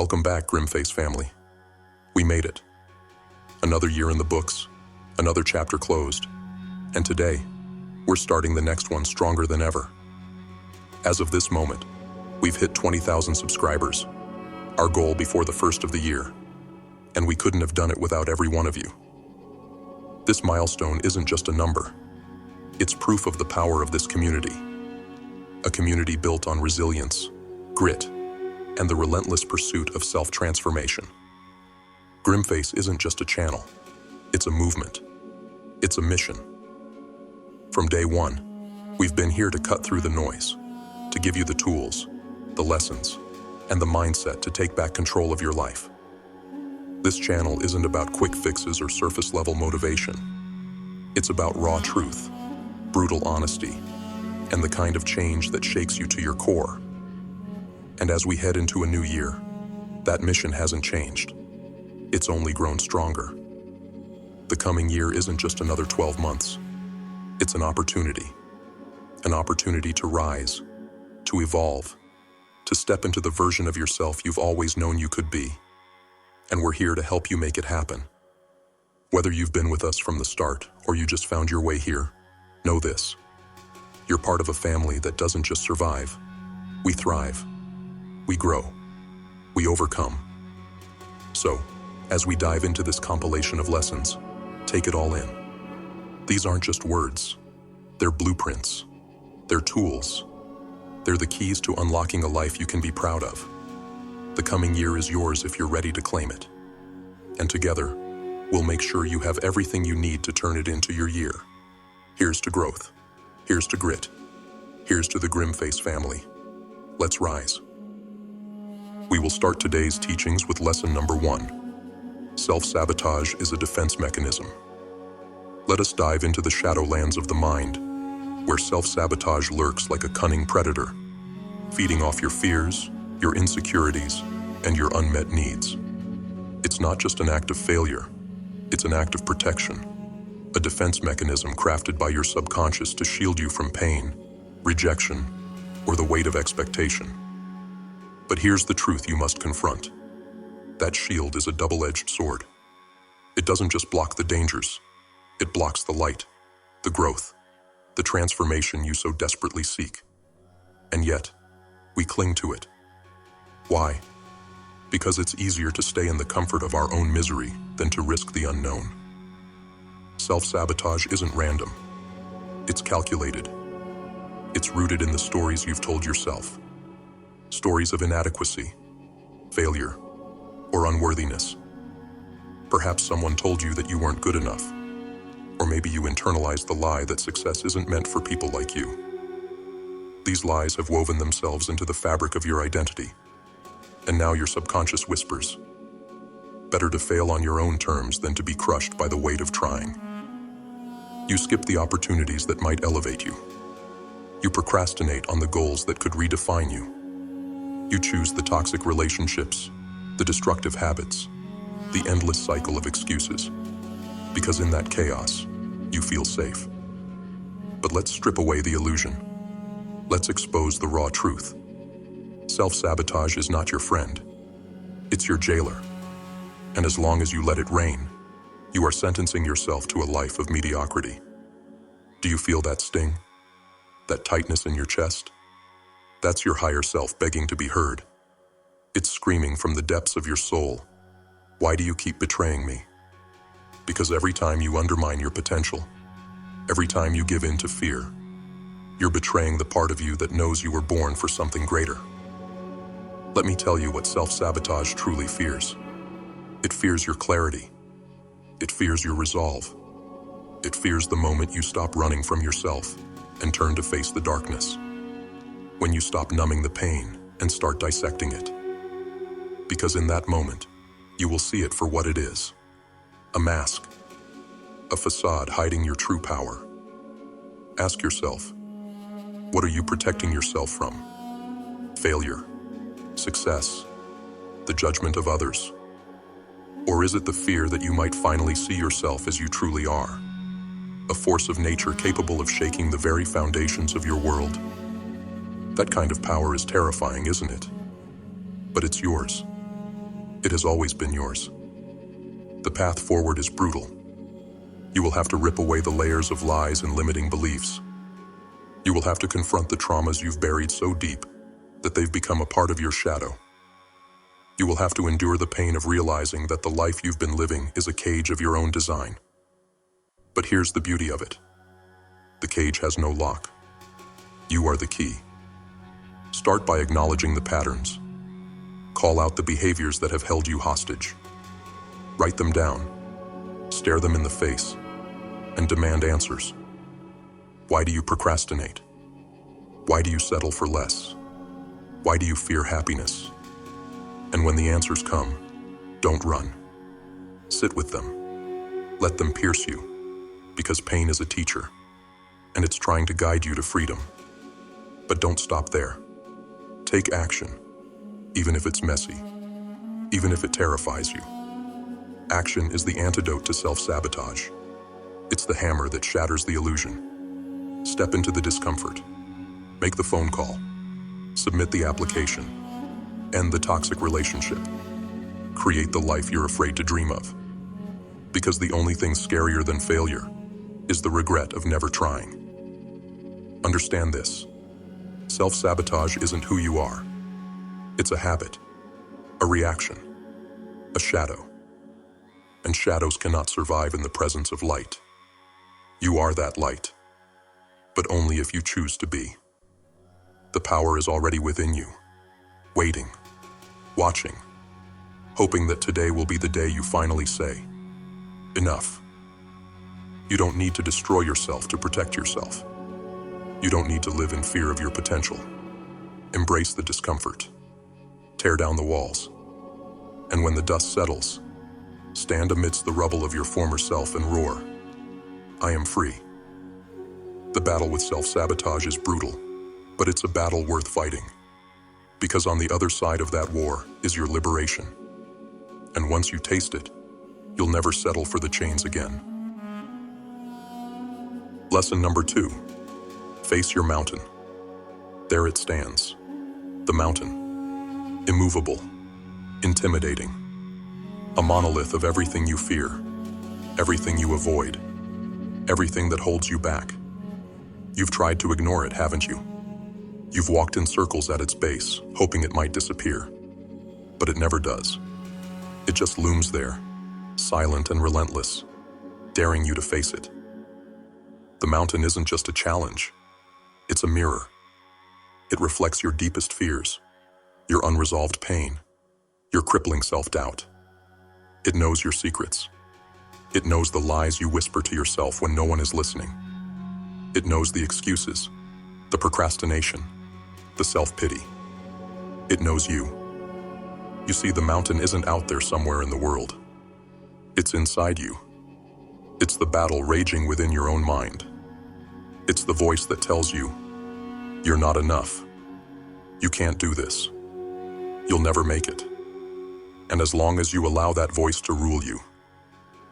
Welcome back, GrimFace family. We made it. Another year in the books, another chapter closed, and today, we're starting the next one stronger than ever. As of this moment, we've hit 20,000 subscribers, our goal before the first of the year, and we couldn't have done it without every one of you. This milestone isn't just a number, it's proof of the power of this community. A community built on resilience, grit, and the relentless pursuit of self-transformation. GrimFace isn't just a channel, it's a movement. It's a mission. From day one, we've been here to cut through the noise, to give you the tools, the lessons, and the mindset to take back control of your life. This channel isn't about quick fixes or surface-level motivation. It's about raw truth, brutal honesty, and the kind of change that shakes you to your core. And as we head into a new year, that mission hasn't changed. It's only grown stronger. The coming year isn't just another 12 months. It's an opportunity to rise, to evolve, to step into the version of yourself you've always known you could be. And we're here to help you make it happen. Whether you've been with us from the start or you just found your way here, know this. You're part of a family that doesn't just survive. We thrive. We grow. We overcome. So, as we dive into this compilation of lessons, take it all in. These aren't just words. They're blueprints. They're tools. They're the keys to unlocking a life you can be proud of. The coming year is yours if you're ready to claim it. And together, we'll make sure you have everything you need to turn it into your year. Here's to growth. Here's to grit. Here's to the GrimFace family. Let's rise. We will start today's teachings with lesson number 1. Self-sabotage is a defense mechanism. Let us dive into the shadowlands of the mind, where self-sabotage lurks like a cunning predator, feeding off your fears, your insecurities, and your unmet needs. It's not just an act of failure, it's an act of protection, a defense mechanism crafted by your subconscious to shield you from pain, rejection, or the weight of expectation. But here's the truth you must confront. That shield is a double-edged sword. It doesn't just block the dangers, it blocks the light, the growth, the transformation you so desperately seek. And yet, we cling to it. Why? Because it's easier to stay in the comfort of our own misery than to risk the unknown. Self-sabotage isn't random. It's calculated. It's rooted in the stories you've told yourself. Stories of inadequacy, failure, or unworthiness. Perhaps someone told you that you weren't good enough. Or maybe you internalized the lie that success isn't meant for people like you. These lies have woven themselves into the fabric of your identity. And now your subconscious whispers, better to fail on your own terms than to be crushed by the weight of trying. You skip the opportunities that might elevate you. You procrastinate on the goals that could redefine you. You choose the toxic relationships, the destructive habits, the endless cycle of excuses. Because in that chaos, you feel safe. But let's strip away the illusion. Let's expose the raw truth. Self-sabotage is not your friend. It's your jailer. And as long as you let it reign, you are sentencing yourself to a life of mediocrity. Do you feel that sting? That tightness in your chest? That's your higher self begging to be heard. It's screaming from the depths of your soul. Why do you keep betraying me? Because every time you undermine your potential, every time you give in to fear, you're betraying the part of you that knows you were born for something greater. Let me tell you what self-sabotage truly fears. It fears your clarity. It fears your resolve. It fears the moment you stop running from yourself and turn to face the darkness. When you stop numbing the pain and start dissecting it. Because in that moment, you will see it for what it is. A mask. A facade hiding your true power. Ask yourself, what are you protecting yourself from? Failure, success, the judgment of others? Or is it the fear that you might finally see yourself as you truly are? A force of nature capable of shaking the very foundations of your world? That kind of power is terrifying, isn't it? But it's yours. It has always been yours. The path forward is brutal. You will have to rip away the layers of lies and limiting beliefs. You will have to confront the traumas you've buried so deep that they've become a part of your shadow. You will have to endure the pain of realizing that the life you've been living is a cage of your own design. But here's the beauty of it. The cage has no lock. You are the key. Start by acknowledging the patterns. Call out the behaviors that have held you hostage. Write them down, stare them in the face, and demand answers. Why do you procrastinate? Why do you settle for less? Why do you fear happiness? And when the answers come, don't run. Sit with them. Let them pierce you, because pain is a teacher, and it's trying to guide you to freedom. But don't stop there. Take action, even if it's messy, even if it terrifies you. Action is the antidote to self-sabotage. It's the hammer that shatters the illusion. Step into the discomfort. Make the phone call. Submit the application. End the toxic relationship. Create the life you're afraid to dream of. Because the only thing scarier than failure is the regret of never trying. Understand this. Self-sabotage isn't who you are. It's a habit, a reaction, a shadow. And shadows cannot survive in the presence of light. You are that light, but only if you choose to be. The power is already within you, waiting, watching, hoping that today will be the day you finally say, enough. You don't need to destroy yourself to protect yourself. You don't need to live in fear of your potential. Embrace the discomfort. Tear down the walls. And when the dust settles, stand amidst the rubble of your former self and roar, I am free. The battle with self-sabotage is brutal, but it's a battle worth fighting. Because on the other side of that war is your liberation. And once you taste it, you'll never settle for the chains again. Lesson number 2. Face your mountain. There it stands. The mountain. Immovable. Intimidating. A monolith of everything you fear. Everything you avoid. Everything that holds you back. You've tried to ignore it, haven't you? You've walked in circles at its base, hoping it might disappear. But it never does. It just looms there, silent and relentless, daring you to face it. The mountain isn't just a challenge. It's a mirror. It reflects your deepest fears, your unresolved pain, your crippling self-doubt. It knows your secrets. It knows the lies you whisper to yourself when no one is listening. It knows the excuses, the procrastination, the self-pity. It knows you. You see, the mountain isn't out there somewhere in the world. It's inside you. It's the battle raging within your own mind. It's the voice that tells you, you're not enough. You can't do this. You'll never make it. And as long as you allow that voice to rule you,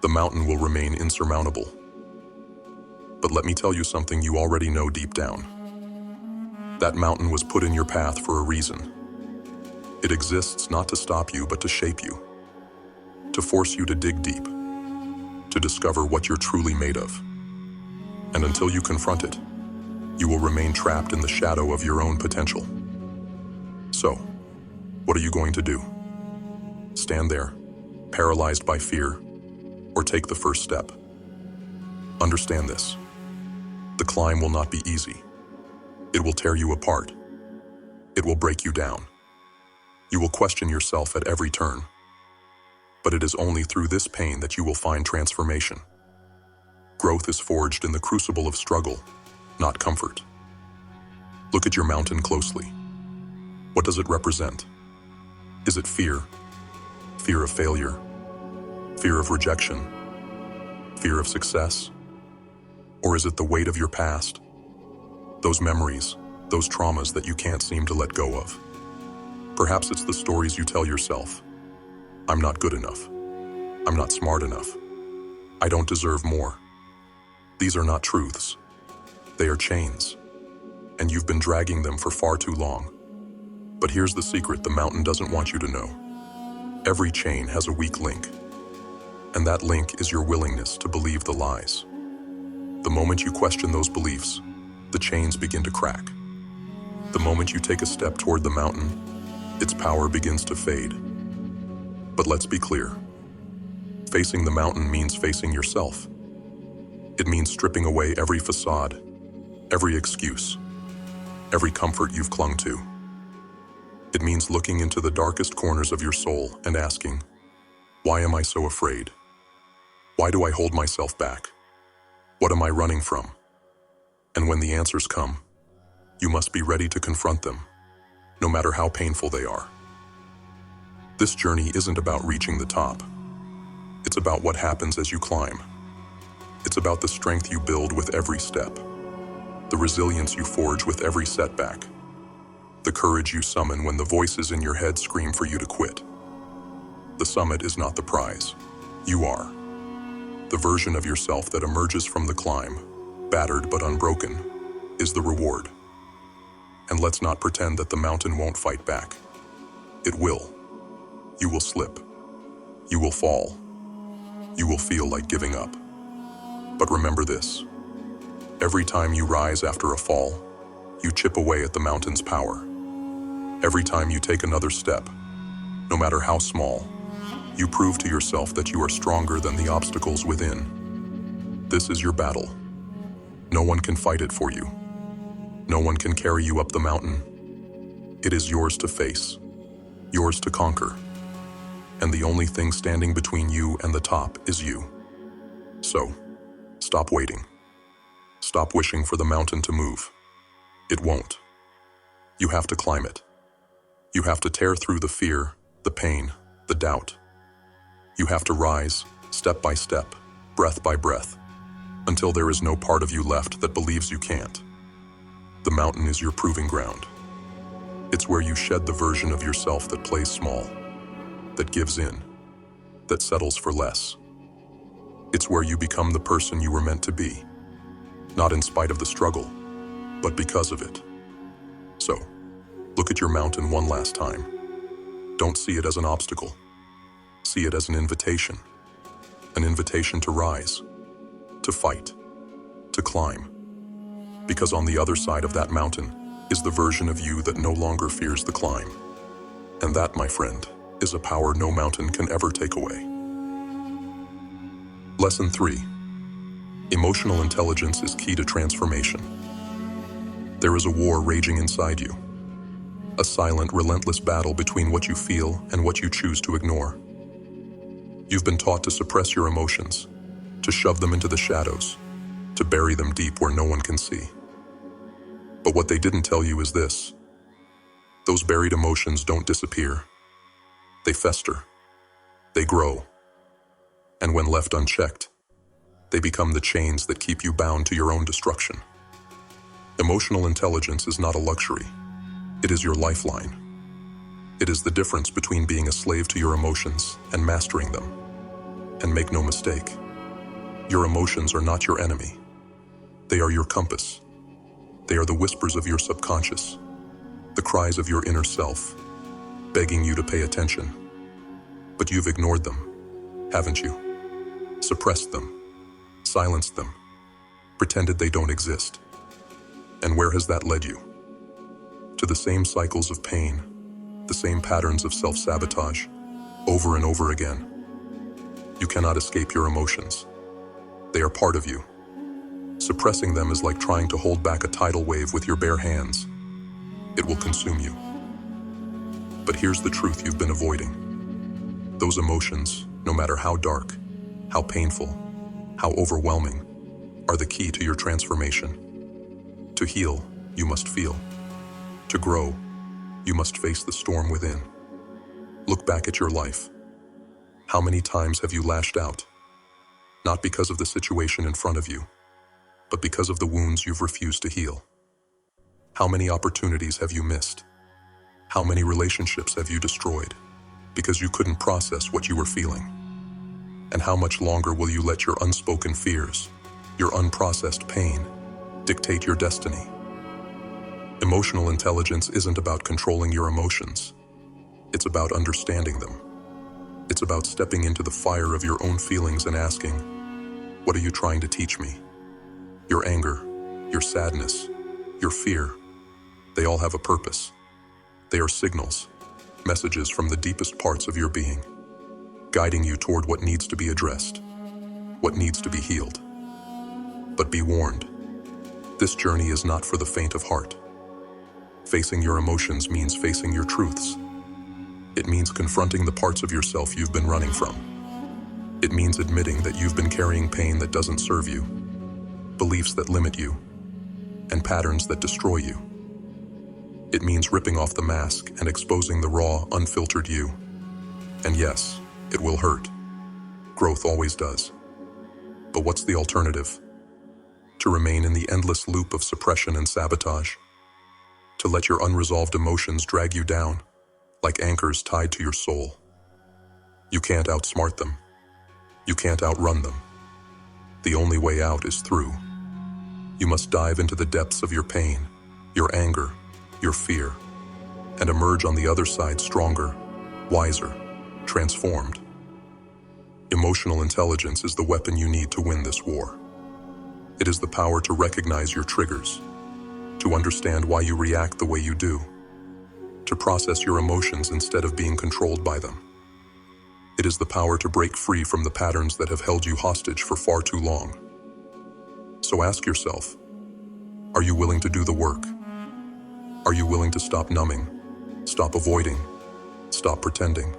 the mountain will remain insurmountable. But let me tell you something you already know deep down. That mountain was put in your path for a reason. It exists not to stop you, but to shape you, to force you to dig deep, to discover what you're truly made of. And until you confront it, you will remain trapped in the shadow of your own potential. So, what are you going to do? Stand there, paralyzed by fear, or take the first step? Understand this. The climb will not be easy. It will tear you apart. It will break you down. You will question yourself at every turn. But it is only through this pain that you will find transformation. Growth is forged in the crucible of struggle, not comfort. Look at your mountain closely. What does it represent? Is it fear? Fear of failure? Fear of rejection? Fear of success? Or is it the weight of your past? Those memories, those traumas that you can't seem to let go of? Perhaps it's the stories you tell yourself. I'm not good enough. I'm not smart enough. I don't deserve more. These are not truths. They are chains. And you've been dragging them for far too long. But here's the secret the mountain doesn't want you to know. Every chain has a weak link, and that link is your willingness to believe the lies. The moment you question those beliefs, the chains begin to crack. The moment you take a step toward the mountain, its power begins to fade. But let's be clear. Facing the mountain means facing yourself. It means stripping away every facade, every excuse, every comfort you've clung to. It means looking into the darkest corners of your soul and asking, why am I so afraid? Why do I hold myself back? What am I running from? And when the answers come, you must be ready to confront them, no matter how painful they are. This journey isn't about reaching the top. It's about what happens as you climb. It's about the strength you build with every step, the resilience you forge with every setback, the courage you summon when the voices in your head scream for you to quit. The summit is not the prize. You are. The version of yourself that emerges from the climb, battered but unbroken, is the reward. And let's not pretend that the mountain won't fight back. It will. You will slip. You will fall. You will feel like giving up. But remember this. Every time you rise after a fall, you chip away at the mountain's power. Every time you take another step, no matter how small, you prove to yourself that you are stronger than the obstacles within. This is your battle. No one can fight it for you. No one can carry you up the mountain. It is yours to face, yours to conquer. And the only thing standing between you and the top is you. So, stop waiting. Stop wishing for the mountain to move. It won't. You have to climb it. You have to tear through the fear, the pain, the doubt. You have to rise, step by step, breath by breath, until there is no part of you left that believes you can't. The mountain is your proving ground. It's where you shed the version of yourself that plays small, that gives in, that settles for less. It's where you become the person you were meant to be, not in spite of the struggle, but because of it. So, look at your mountain one last time. Don't see it as an obstacle. See it as an invitation to rise, to fight, to climb. Because on the other side of that mountain is the version of you that no longer fears the climb. And that, my friend, is a power no mountain can ever take away. Lesson 3. Emotional intelligence is key to transformation. There is a war raging inside you. A silent, relentless battle between what you feel and what you choose to ignore. You've been taught to suppress your emotions, to shove them into the shadows, to bury them deep where no one can see. But what they didn't tell you is this. Those buried emotions don't disappear. They fester. They grow. And when left unchecked, they become the chains that keep you bound to your own destruction. Emotional intelligence is not a luxury. It is your lifeline. It is the difference between being a slave to your emotions and mastering them. And make no mistake, your emotions are not your enemy. They are your compass. They are the whispers of your subconscious, the cries of your inner self, begging you to pay attention. But you've ignored them, haven't you? Suppressed them, silenced them, pretended they don't exist. And where has that led you? To the same cycles of pain, the same patterns of self-sabotage, over and over again. You cannot escape your emotions. They are part of you. Suppressing them is like trying to hold back a tidal wave with your bare hands. It will consume you. But here's the truth you've been avoiding. Those emotions, no matter how dark, how painful, how overwhelming, are the key to your transformation. To heal, you must feel. To grow, you must face the storm within. Look back at your life. How many times have you lashed out? Not because of the situation in front of you, but because of the wounds you've refused to heal. How many opportunities have you missed? How many relationships have you destroyed because you couldn't process what you were feeling? And how much longer will you let your unspoken fears, your unprocessed pain, dictate your destiny? Emotional intelligence isn't about controlling your emotions. It's about understanding them. It's about stepping into the fire of your own feelings and asking, what are you trying to teach me? Your anger, your sadness, your fear, they all have a purpose. They are signals, messages from the deepest parts of your being, guiding you toward what needs to be addressed, what needs to be healed. But be warned, this journey is not for the faint of heart. Facing your emotions means facing your truths. It means confronting the parts of yourself you've been running from. It means admitting that you've been carrying pain that doesn't serve you, beliefs that limit you, and patterns that destroy you. It means ripping off the mask and exposing the raw, unfiltered you. And yes, it will hurt. Growth always does. But what's the alternative? To remain in the endless loop of suppression and sabotage? To let your unresolved emotions drag you down, like anchors tied to your soul? You can't outsmart them. You can't outrun them. The only way out is through. You must dive into the depths of your pain, your anger, your fear, and emerge on the other side stronger, wiser, transformed. Emotional intelligence is the weapon you need to win this war. It is the power to recognize your triggers, to understand why you react the way you do, to process your emotions instead of being controlled by them. It is the power to break free from the patterns that have held you hostage for far too long. So ask yourself, are you willing to do the work? Are you willing to stop numbing, stop avoiding, stop pretending?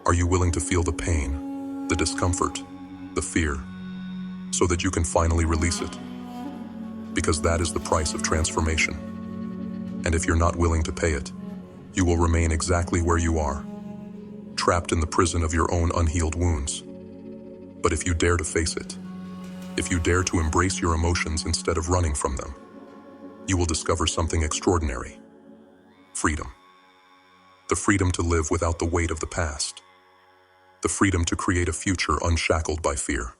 Are you willing to feel the pain, the discomfort, the fear, so that you can finally release it? Because that is the price of transformation. And if you're not willing to pay it, you will remain exactly where you are, trapped in the prison of your own unhealed wounds. But if you dare to face it, if you dare to embrace your emotions instead of running from them, you will discover something extraordinary. Freedom. The freedom to live without the weight of the past. The freedom to create a future unshackled by fear.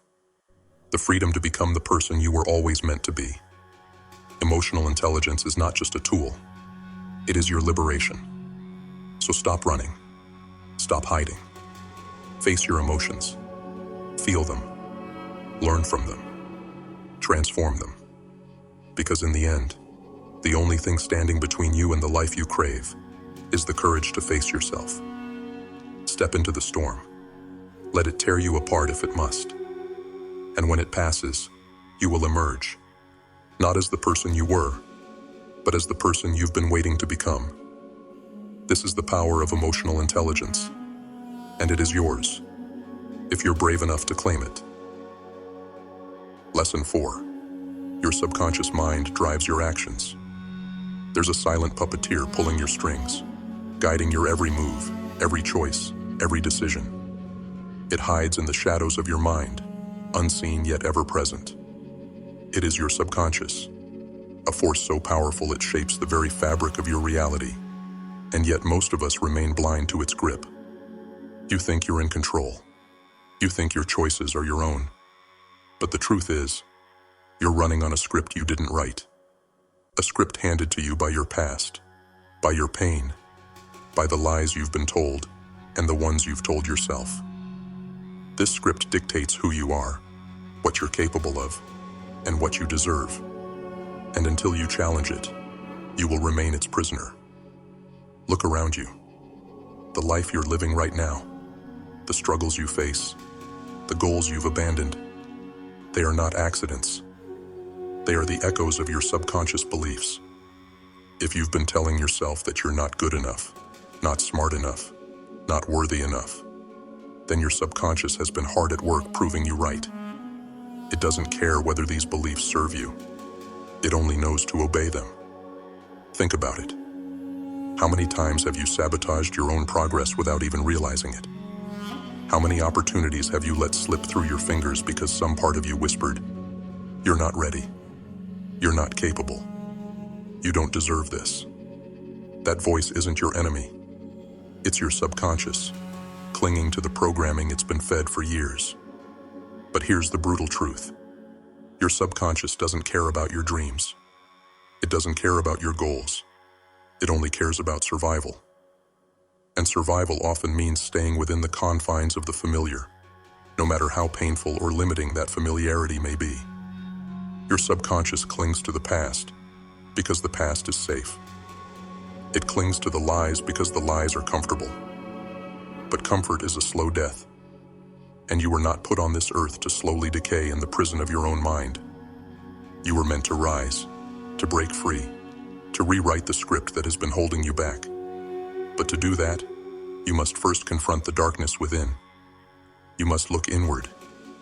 The freedom to become the person you were always meant to be. Emotional intelligence is not just a tool. It is your liberation. So stop running. Stop hiding. Face your emotions. Feel them. Learn from them. Transform them. Because in the end, the only thing standing between you and the life you crave is the courage to face yourself. Step into the storm. Let it tear you apart if it must. And when it passes, you will emerge, not as the person you were, but as the person you've been waiting to become. This is the power of emotional intelligence, and it is yours, if you're brave enough to claim it. Lesson 4. Your subconscious mind drives your actions. There's a silent puppeteer pulling your strings, guiding your every move, every choice, every decision. It hides in the shadows of your mind, unseen yet ever present. It is your subconscious, a force so powerful it shapes the very fabric of your reality, and yet most of us remain blind to its grip. You think you're in control. You think your choices are your own. But the truth is, you're running on a script you didn't write. A script handed to you by your past, by your pain, by the lies you've been told, and the ones you've told yourself. This script dictates who you are, what you're capable of, and what you deserve. And until you challenge it, you will remain its prisoner. Look around you. The life you're living right now, the struggles you face, the goals you've abandoned, they are not accidents. They are the echoes of your subconscious beliefs. If you've been telling yourself that you're not good enough, not smart enough, not worthy enough, then your subconscious has been hard at work proving you right. It doesn't care whether these beliefs serve you. It only knows to obey them. Think about it. How many times have you sabotaged your own progress without even realizing it? How many opportunities have you let slip through your fingers because some part of you whispered, "You're not ready. You're not capable. You don't deserve this." That voice isn't your enemy. It's your subconscious, clinging to the programming it's been fed for years. But here's the brutal truth. Your subconscious doesn't care about your dreams. It doesn't care about your goals. It only cares about survival. And survival often means staying within the confines of the familiar, no matter how painful or limiting that familiarity may be. Your subconscious clings to the past because the past is safe. It clings to the lies because the lies are comfortable. But comfort is a slow death, and you were not put on this earth to slowly decay in the prison of your own mind. You were meant to rise, to break free, to rewrite the script that has been holding you back. But to do that, you must first confront the darkness within. You must look inward,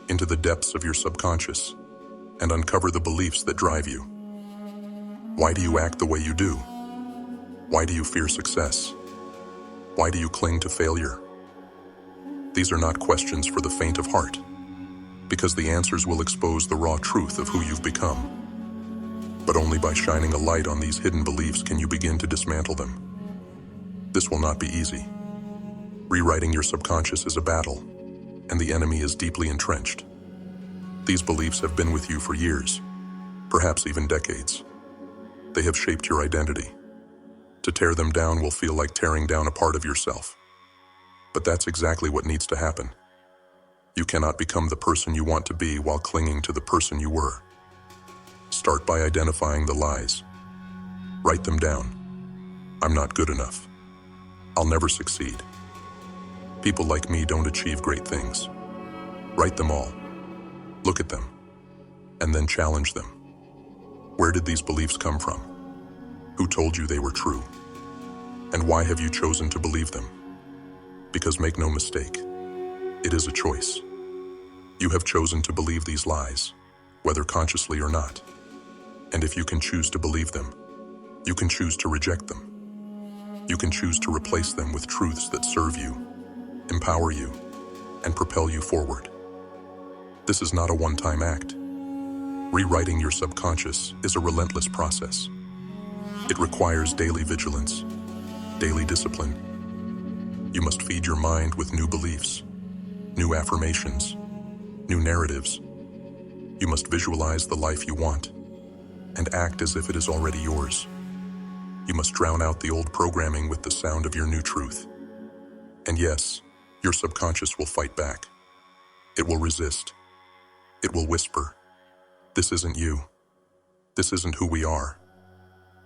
into the depths of your subconscious, and uncover the beliefs that drive you. Why do you act the way you do? Why do you fear success? Why do you cling to failure? These are not questions for the faint of heart, because the answers will expose the raw truth of who you've become. But only by shining a light on these hidden beliefs can you begin to dismantle them. This will not be easy. Rewriting your subconscious is a battle, and the enemy is deeply entrenched. These beliefs have been with you for years, perhaps even decades. They have shaped your identity. To tear them down will feel like tearing down a part of yourself. But that's exactly what needs to happen. You cannot become the person you want to be while clinging to the person you were. Start by identifying the lies. Write them down. I'm not good enough. I'll never succeed. People like me don't achieve great things. Write them all. Look at them. And then challenge them. Where did these beliefs come from? Who told you they were true? And why have you chosen to believe them? Because make no mistake, it is a choice. You have chosen to believe these lies, whether consciously or not. And if you can choose to believe them, you can choose to reject them. You can choose to replace them with truths that serve you, empower you, and propel you forward. This is not a one-time act. Rewriting your subconscious is a relentless process. It requires daily vigilance, daily discipline. You must feed your mind with new beliefs, new affirmations, new narratives. You must visualize the life you want and act as if it is already yours. You must drown out the old programming with the sound of your new truth. And yes, your subconscious will fight back. It will resist. It will whisper, "This isn't you. This isn't who we are."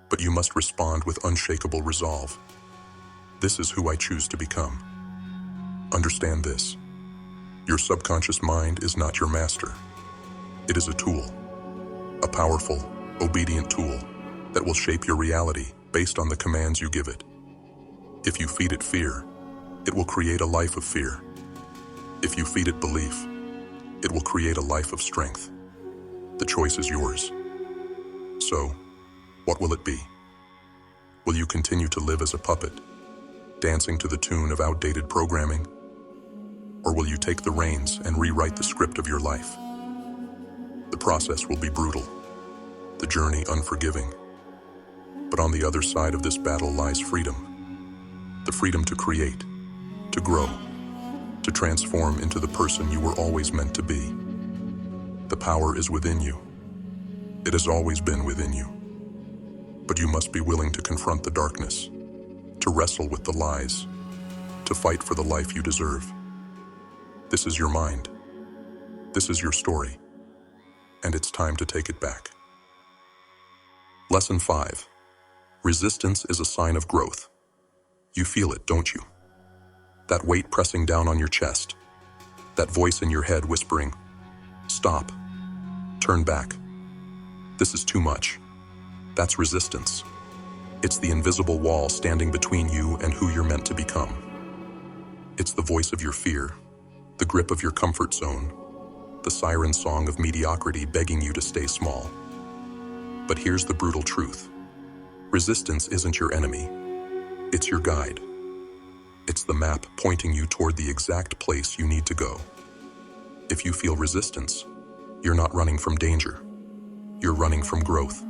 But you must respond with unshakable resolve. This is who I choose to become. Understand this. Your subconscious mind is not your master. It is a tool, a powerful, obedient tool that will shape your reality based on the commands you give it. If you feed it fear, it will create a life of fear. If you feed it belief, it will create a life of strength. The choice is yours. So, what will it be? Will you continue to live as a puppet, dancing to the tune of outdated programming? Or will you take the reins and rewrite the script of your life? The process will be brutal, the journey unforgiving. But on the other side of this battle lies freedom. The freedom to create, to grow, to transform into the person you were always meant to be. The power is within you. It has always been within you. But you must be willing to confront the darkness, to wrestle with the lies, to fight for the life you deserve. This is your mind. This is your story. And it's time to take it back. Lesson 5. Resistance is a sign of growth. You feel it, don't you? That weight pressing down on your chest. That voice in your head whispering, "Stop. Turn back. This is too much." That's resistance. It's the invisible wall standing between you and who you're meant to become. It's the voice of your fear, the grip of your comfort zone, the siren song of mediocrity begging you to stay small. But here's the brutal truth. Resistance isn't your enemy. It's your guide. It's the map pointing you toward the exact place you need to go. If you feel resistance, you're not running from danger. You're running from growth.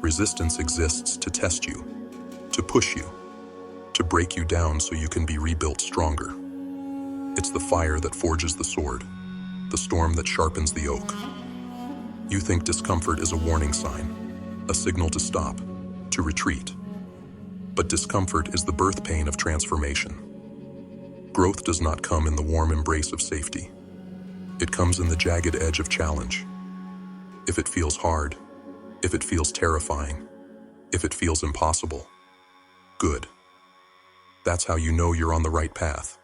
Resistance exists to test you, to push you, to break you down so you can be rebuilt stronger. It's the fire that forges the sword, the storm that sharpens the oak. You think discomfort is a warning sign, a signal to stop, to retreat. But discomfort is the birth pain of transformation. Growth does not come in the warm embrace of safety. It comes in the jagged edge of challenge. If it feels hard, if it feels terrifying, if it feels impossible, good. That's how you know you're on the right path.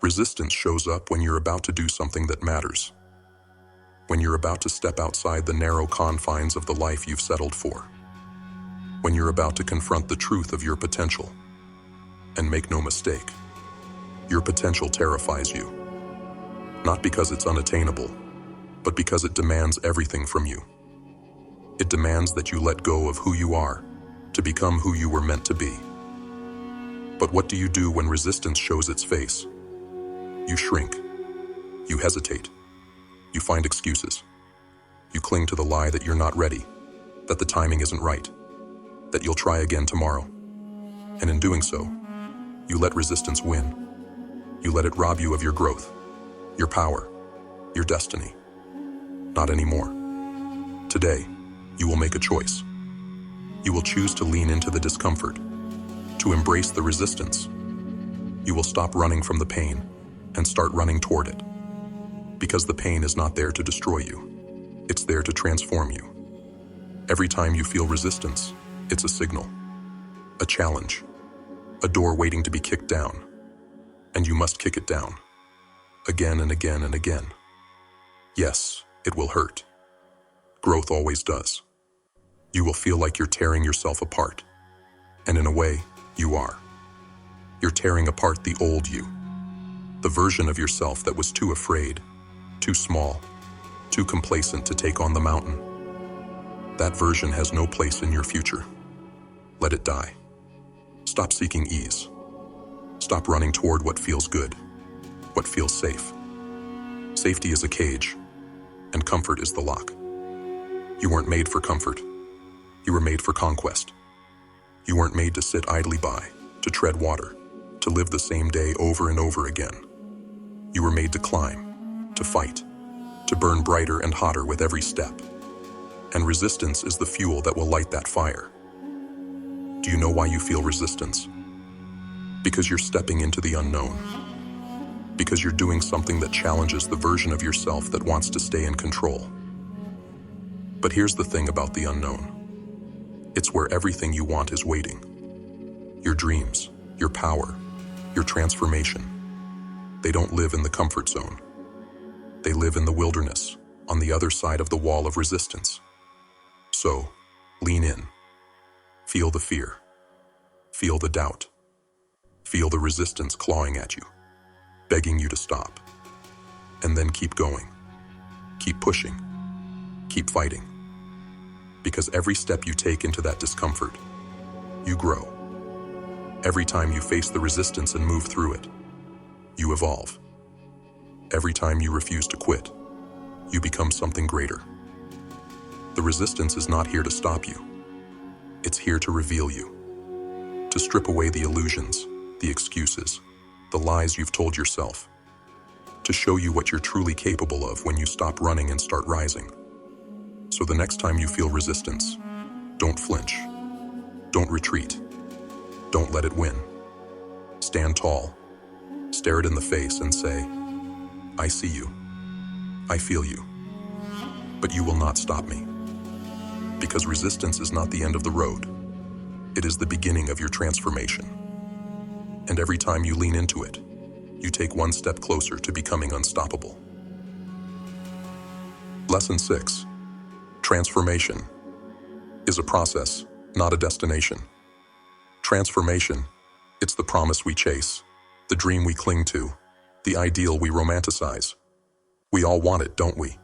Resistance shows up when you're about to do something that matters. When you're about to step outside the narrow confines of the life you've settled for. When you're about to confront the truth of your potential. And make no mistake, your potential terrifies you. Not because it's unattainable, but because it demands everything from you. It demands that you let go of who you are to become who you were meant to be. But what do you do when resistance shows its face? You shrink. You hesitate. You find excuses. You cling to the lie that you're not ready, that the timing isn't right, that you'll try again tomorrow. And in doing so, you let resistance win. You let it rob you of your growth, your power, your destiny. Not anymore. Today, you will make a choice. You will choose to lean into the discomfort, to embrace the resistance. You will stop running from the pain and start running toward it. Because the pain is not there to destroy you. It's there to transform you. Every time you feel resistance, it's a signal, a challenge, a door waiting to be kicked down. And you must kick it down. Again and again and again. Yes, it will hurt. Growth always does. You will feel like you're tearing yourself apart. And in a way, you are. You're tearing apart the old you. The version of yourself that was too afraid, too small, too complacent to take on the mountain. That version has no place in your future. Let it die. Stop seeking ease. Stop running toward what feels good, what feels safe. Safety is a cage, and comfort is the lock. You weren't made for comfort. You were made for conquest. You weren't made to sit idly by, to tread water, to live the same day over and over again. You were made to climb, to fight, to burn brighter and hotter with every step. And resistance is the fuel that will light that fire. Do you know why you feel resistance? Because you're stepping into the unknown. Because you're doing something that challenges the version of yourself that wants to stay in control. But here's the thing about the unknown. It's where everything you want is waiting. Your dreams, your power, your transformation. They don't live in the comfort zone. They live in the wilderness, on the other side of the wall of resistance. So, lean in. Feel the fear. Feel the doubt. Feel the resistance clawing at you, begging you to stop. And then keep going. Keep pushing. Keep fighting. Because every step you take into that discomfort, you grow. Every time you face the resistance and move through it, you evolve. Every time you refuse to quit, you become something greater. The resistance is not here to stop you. It's here to reveal you, to strip away the illusions, the excuses, the lies you've told yourself, to show you what you're truly capable of when you stop running and start rising. So the next time you feel resistance, don't flinch, don't retreat, don't let it win. Stand tall, stare it in the face and say, I see you, I feel you, but you will not stop me. Because resistance is not the end of the road. It is the beginning of your transformation. And every time you lean into it, you take one step closer to becoming unstoppable. Lesson 6. Transformation is a process, not a destination. Transformation, it's the promise we chase, the dream we cling to, the ideal we romanticize. We all want it, don't we?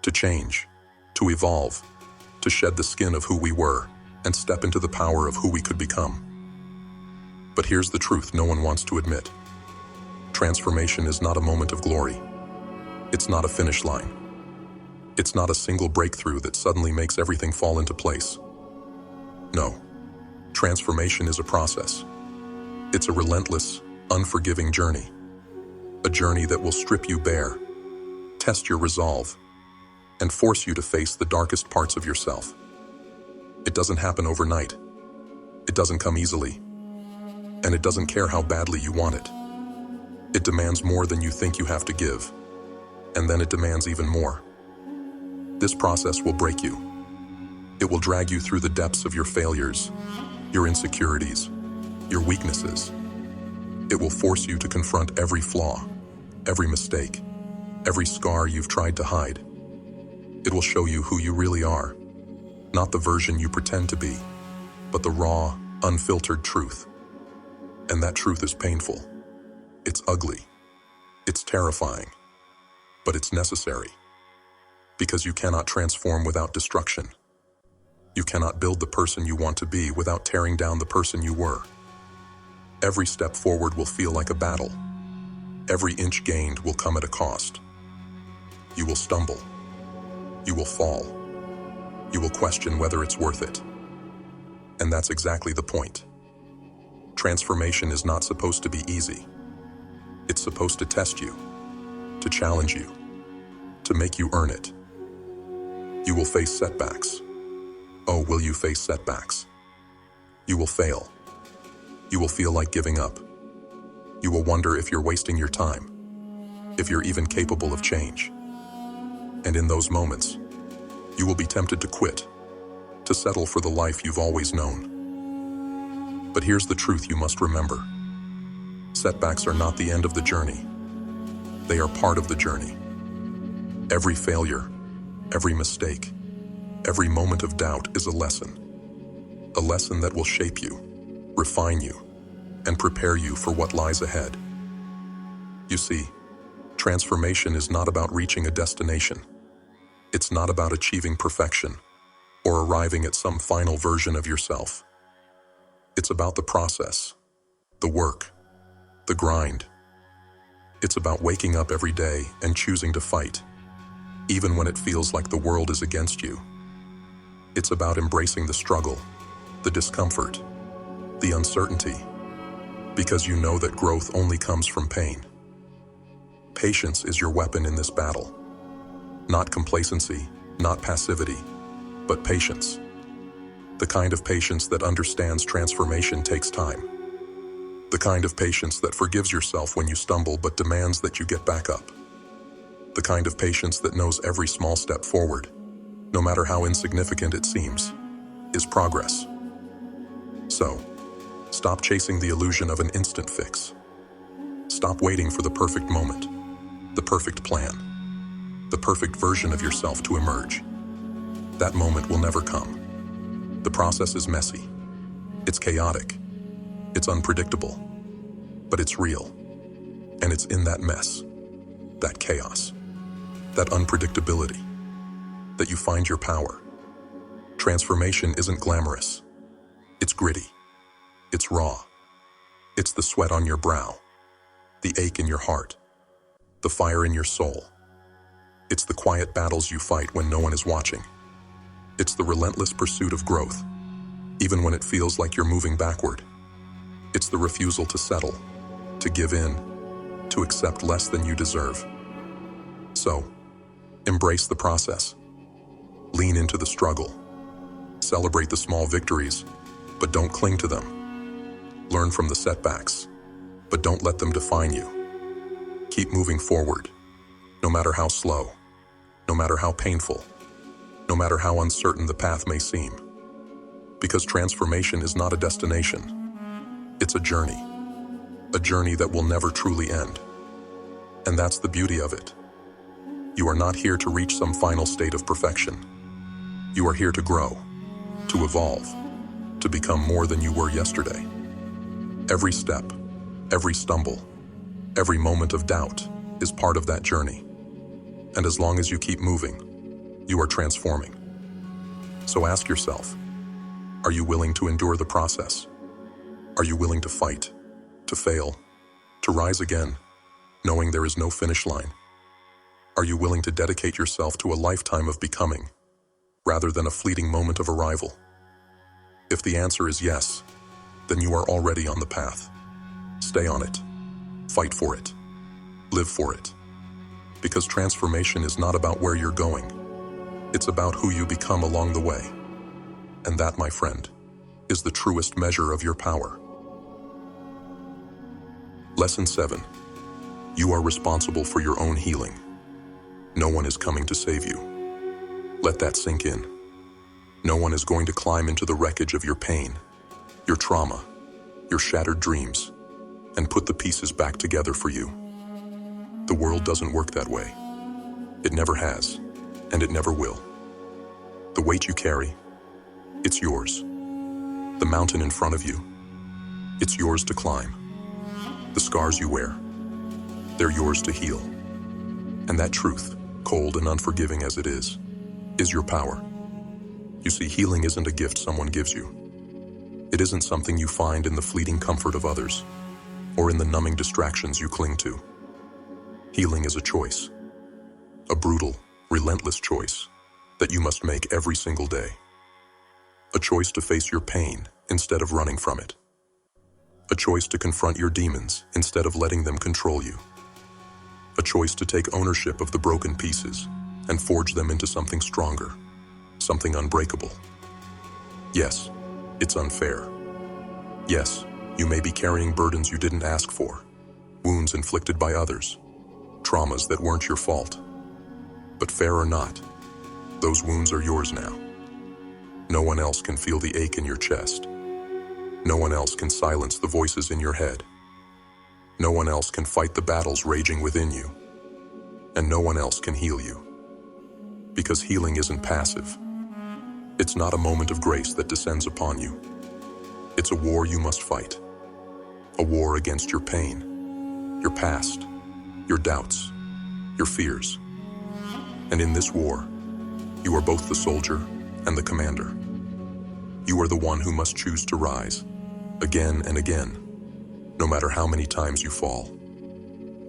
To change, to evolve, to shed the skin of who we were and step into the power of who we could become. But here's the truth no one wants to admit. Transformation is not a moment of glory. It's not a finish line. It's not a single breakthrough that suddenly makes everything fall into place. No, transformation is a process. It's a relentless, unforgiving journey. A journey that will strip you bare, test your resolve, and force you to face the darkest parts of yourself. It doesn't happen overnight. It doesn't come easily, and it doesn't care how badly you want it. It demands more than you think you have to give, and then it demands even more. This process will break you. It will drag you through the depths of your failures, your insecurities, your weaknesses. It will force you to confront every flaw, every mistake, every scar you've tried to hide. It will show you who you really are, not the version you pretend to be, but the raw, unfiltered truth. And that truth is painful. It's ugly. It's terrifying. But it's necessary. Because you cannot transform without destruction. You cannot build the person you want to be without tearing down the person you were. Every step forward will feel like a battle. Every inch gained will come at a cost. You will stumble. You will fall. You will question whether it's worth it. And that's exactly the point. Transformation is not supposed to be easy. It's supposed to test you, to challenge you, to make you earn it. You will face setbacks. Oh, will you face setbacks? You will fail. You will feel like giving up. You will wonder if you're wasting your time, if you're even capable of change. And in those moments, you will be tempted to quit, to settle for the life you've always known. But here's the truth you must remember. Setbacks are not the end of the journey. They are part of the journey. Every failure, every mistake, every moment of doubt is a lesson that will shape you, refine you, and prepare you for what lies ahead. You see, transformation is not about reaching a destination. It's not about achieving perfection or arriving at some final version of yourself. It's about the process, the work, the grind. It's about waking up every day and choosing to fight, even when it feels like the world is against you. It's about embracing the struggle, the discomfort, the uncertainty, because you know that growth only comes from pain. Patience is your weapon in this battle. Not complacency, not passivity, but patience. The kind of patience that understands transformation takes time. The kind of patience that forgives yourself when you stumble but demands that you get back up. The kind of patience that knows every small step forward, no matter how insignificant it seems, is progress. So, stop chasing the illusion of an instant fix. Stop waiting for the perfect moment, the perfect plan, the perfect version of yourself to emerge. That moment will never come. The process is messy. It's chaotic. It's unpredictable. But it's real. And it's in that mess, that chaos, that unpredictability, that you find your power. Transformation isn't glamorous. It's gritty. It's raw. It's the sweat on your brow, the ache in your heart, the fire in your soul. It's the quiet battles you fight when no one is watching. It's the relentless pursuit of growth, even when it feels like you're moving backward. It's the refusal to settle, to give in, to accept less than you deserve. So, embrace the process. Lean into the struggle. Celebrate the small victories, but don't cling to them. Learn from the setbacks, but don't let them define you. Keep moving forward, no matter how slow, no matter how painful, no matter how uncertain the path may seem. Because transformation is not a destination. It's a journey that will never truly end. And that's the beauty of it. You are not here to reach some final state of perfection. You are here to grow, to evolve, to become more than you were yesterday. Every step, every stumble, every moment of doubt is part of that journey. And as long as you keep moving, you are transforming. So ask yourself, are you willing to endure the process? Are you willing to fight, to fail, to rise again, knowing there is no finish line? Are you willing to dedicate yourself to a lifetime of becoming, rather than a fleeting moment of arrival? If the answer is yes, then you are already on the path. Stay on it. Fight for it. Live for it. Because transformation is not about where you're going. It's about who you become along the way. And that, my friend, is the truest measure of your power. Lesson 7. You are responsible for your own healing. No one is coming to save you. Let that sink in. No one is going to climb into the wreckage of your pain, your trauma, your shattered dreams, and put the pieces back together for you. The world doesn't work that way. It never has, and it never will. The weight you carry, it's yours. The mountain in front of you, it's yours to climb. The scars you wear, they're yours to heal. And that truth, cold and unforgiving as it is your power. You see, healing isn't a gift someone gives you. It isn't something you find in the fleeting comfort of others, or in the numbing distractions you cling to. Healing is a choice. A brutal, relentless choice that you must make every single day. A choice to face your pain instead of running from it. A choice to confront your demons instead of letting them control you. A choice to take ownership of the broken pieces and forge them into something stronger, something unbreakable. Yes, it's unfair. Yes, you may be carrying burdens you didn't ask for, wounds inflicted by others, traumas that weren't your fault. But fair or not, those wounds are yours now. No one else can feel the ache in your chest. No one else can silence the voices in your head. No one else can fight the battles raging within you. And no one else can heal you. Because healing isn't passive. It's not a moment of grace that descends upon you. It's a war you must fight. A war against your pain, your past, your doubts, your fears. And in this war, you are both the soldier and the commander. You are the one who must choose to rise, again and again, no matter how many times you fall,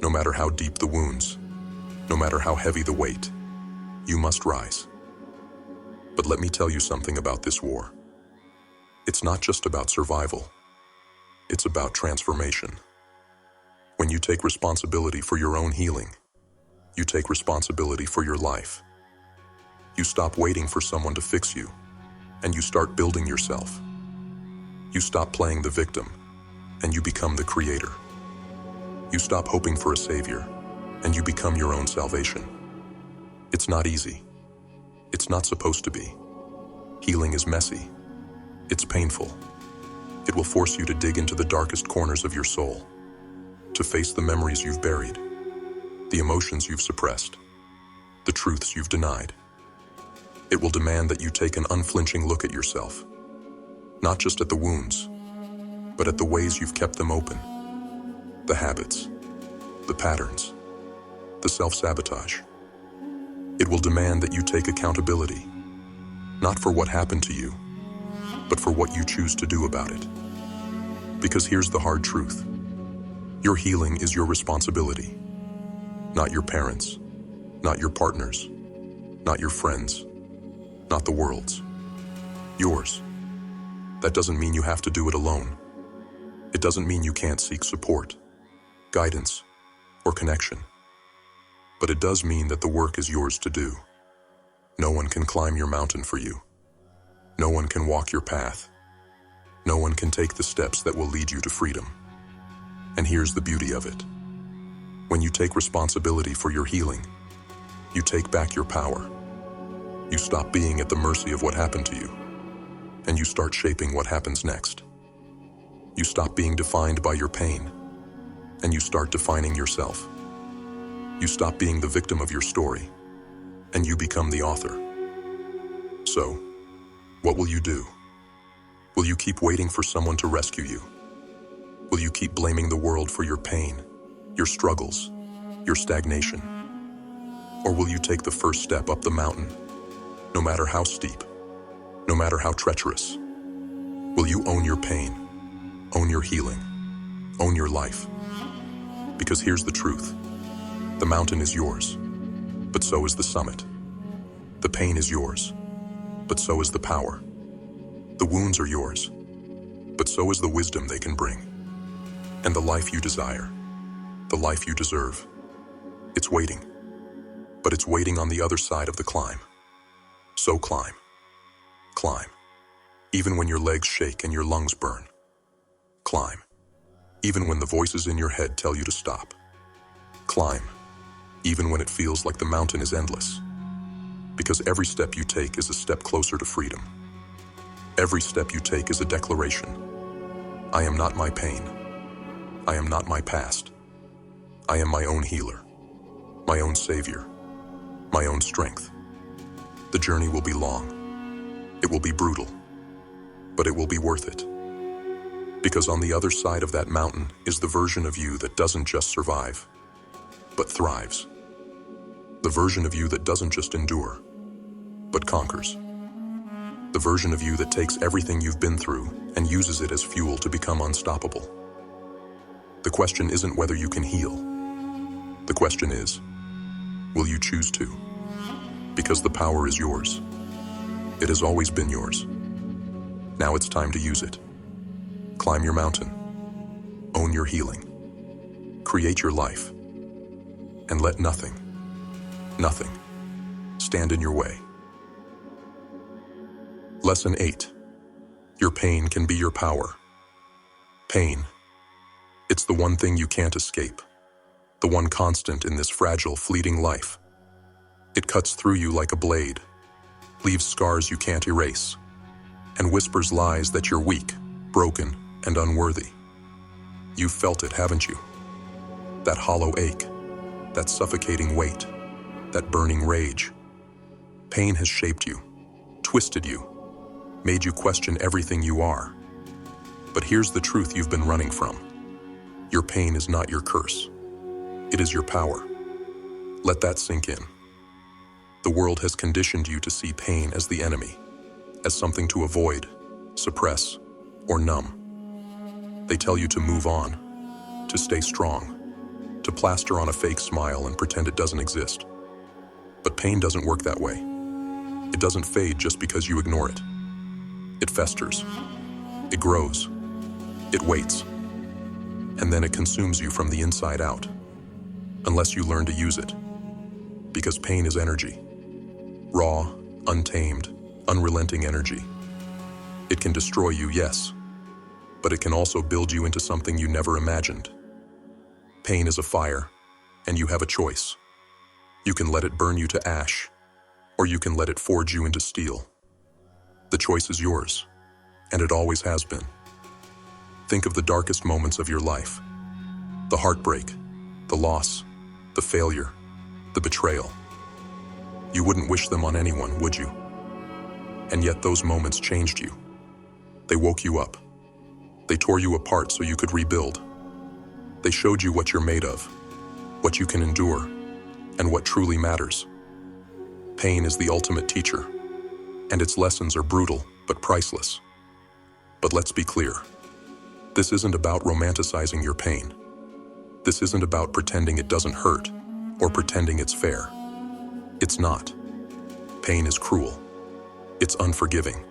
no matter how deep the wounds, no matter how heavy the weight, you must rise. But let me tell you something about this war. It's not just about survival. It's about transformation. When you take responsibility for your own healing, you take responsibility for your life. You stop waiting for someone to fix you, and you start building yourself. You stop playing the victim, and you become the creator. You stop hoping for a savior, and you become your own salvation. It's not easy. It's not supposed to be. Healing is messy. It's painful. It will force you to dig into the darkest corners of your soul, to face the memories you've buried, the emotions you've suppressed, the truths you've denied. It will demand that you take an unflinching look at yourself, not just at the wounds, but at the ways you've kept them open, the habits, the patterns, the self-sabotage. It will demand that you take accountability, not for what happened to you, but for what you choose to do about it. Because here's the hard truth. Your healing is your responsibility, not your parents', not your partner's, not your friends', not the world's. Yours. That doesn't mean you have to do it alone. It doesn't mean you can't seek support, guidance, or connection. But it does mean that the work is yours to do. No one can climb your mountain for you. No one can walk your path. No one can take the steps that will lead you to freedom. And here's the beauty of it. When you take responsibility for your healing, you take back your power. You stop being at the mercy of what happened to you, and you start shaping what happens next. You stop being defined by your pain, and you start defining yourself. You stop being the victim of your story, and you become the author. So, what will you do? Will you keep waiting for someone to rescue you? Will you keep blaming the world for your pain, your struggles, your stagnation? Or will you take the first step up the mountain, no matter how steep, no matter how treacherous? Will you own your pain, own your healing, own your life? Because here's the truth. The mountain is yours, but so is the summit. The pain is yours, but so is the power. The wounds are yours, but so is the wisdom they can bring. And the life you desire, the life you deserve, it's waiting. But it's waiting on the other side of the climb. So climb, climb, Even when your legs shake and your lungs burn. Climb. Even when the voices in your head tell you to stop. Climb. Even when it feels like the mountain is endless. Because every step you take is a step closer to freedom. Every step you take is a declaration. I am not my pain. I am not my past. I am my own healer, my own savior, my own strength. The journey will be long. It will be brutal, but it will be worth it. Because on the other side of that mountain is the version of you that doesn't just survive, but thrives. The version of you that doesn't just endure, but conquers. The version of you that takes everything you've been through and uses it as fuel to become unstoppable. The question isn't whether you can heal. The question is, will you choose to? Because the power is yours. It has always been yours. Now it's time to use it. Climb your mountain. Own your healing. Create your life. And let nothing stand in your way. Lesson 8. Your pain can be your power. Pain. It's the one thing you can't escape. The one constant in this fragile, fleeting life. It cuts through you like a blade, leaves scars you can't erase, and whispers lies that you're weak, broken, and unworthy. You've felt it, haven't you? That hollow ache, that suffocating weight, that burning rage. Pain has shaped you, twisted you, made you question everything you are. But here's the truth you've been running from. Your pain is not your curse. It is your power. Let that sink in. The world has conditioned you to see pain as the enemy, as something to avoid, suppress, or numb. They tell you to move on, to stay strong, to plaster on a fake smile and pretend it doesn't exist. But pain doesn't work that way. It doesn't fade just because you ignore it. It festers. It grows. It waits. And then it consumes you from the inside out, unless you learn to use it. Because pain is energy. Raw, untamed, unrelenting energy. It can destroy you, yes, but it can also build you into something you never imagined. Pain is a fire, and you have a choice. You can let it burn you to ash, or you can let it forge you into steel. The choice is yours, and it always has been. Think of the darkest moments of your life. The heartbreak, the loss, the failure, the betrayal. You wouldn't wish them on anyone, would you? And yet those moments changed you. They woke you up. They tore you apart so you could rebuild. They showed you what you're made of, what you can endure, and what truly matters. Pain is the ultimate teacher, and its lessons are brutal but priceless. But let's be clear. This isn't about romanticizing your pain. This isn't about pretending it doesn't hurt or pretending it's fair. It's not. Pain is cruel. It's unforgiving.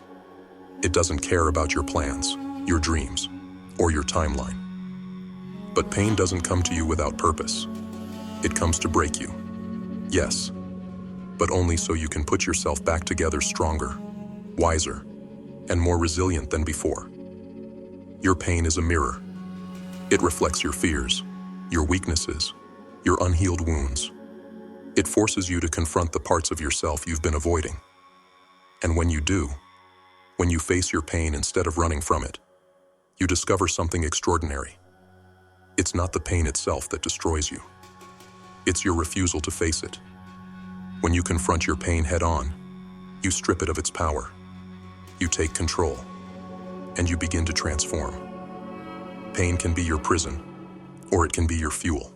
It doesn't care about your plans, your dreams, or your timeline. But pain doesn't come to you without purpose. It comes to break you. Yes, but only so you can put yourself back together stronger, wiser, and more resilient than before. Your pain is a mirror. It reflects your fears, your weaknesses, your unhealed wounds. It forces you to confront the parts of yourself you've been avoiding. And when you do, when you face your pain instead of running from it, you discover something extraordinary. It's not the pain itself that destroys you. It's your refusal to face it. When you confront your pain head-on, you strip it of its power. You take control, and you begin to transform. Pain can be your prison, or it can be your fuel.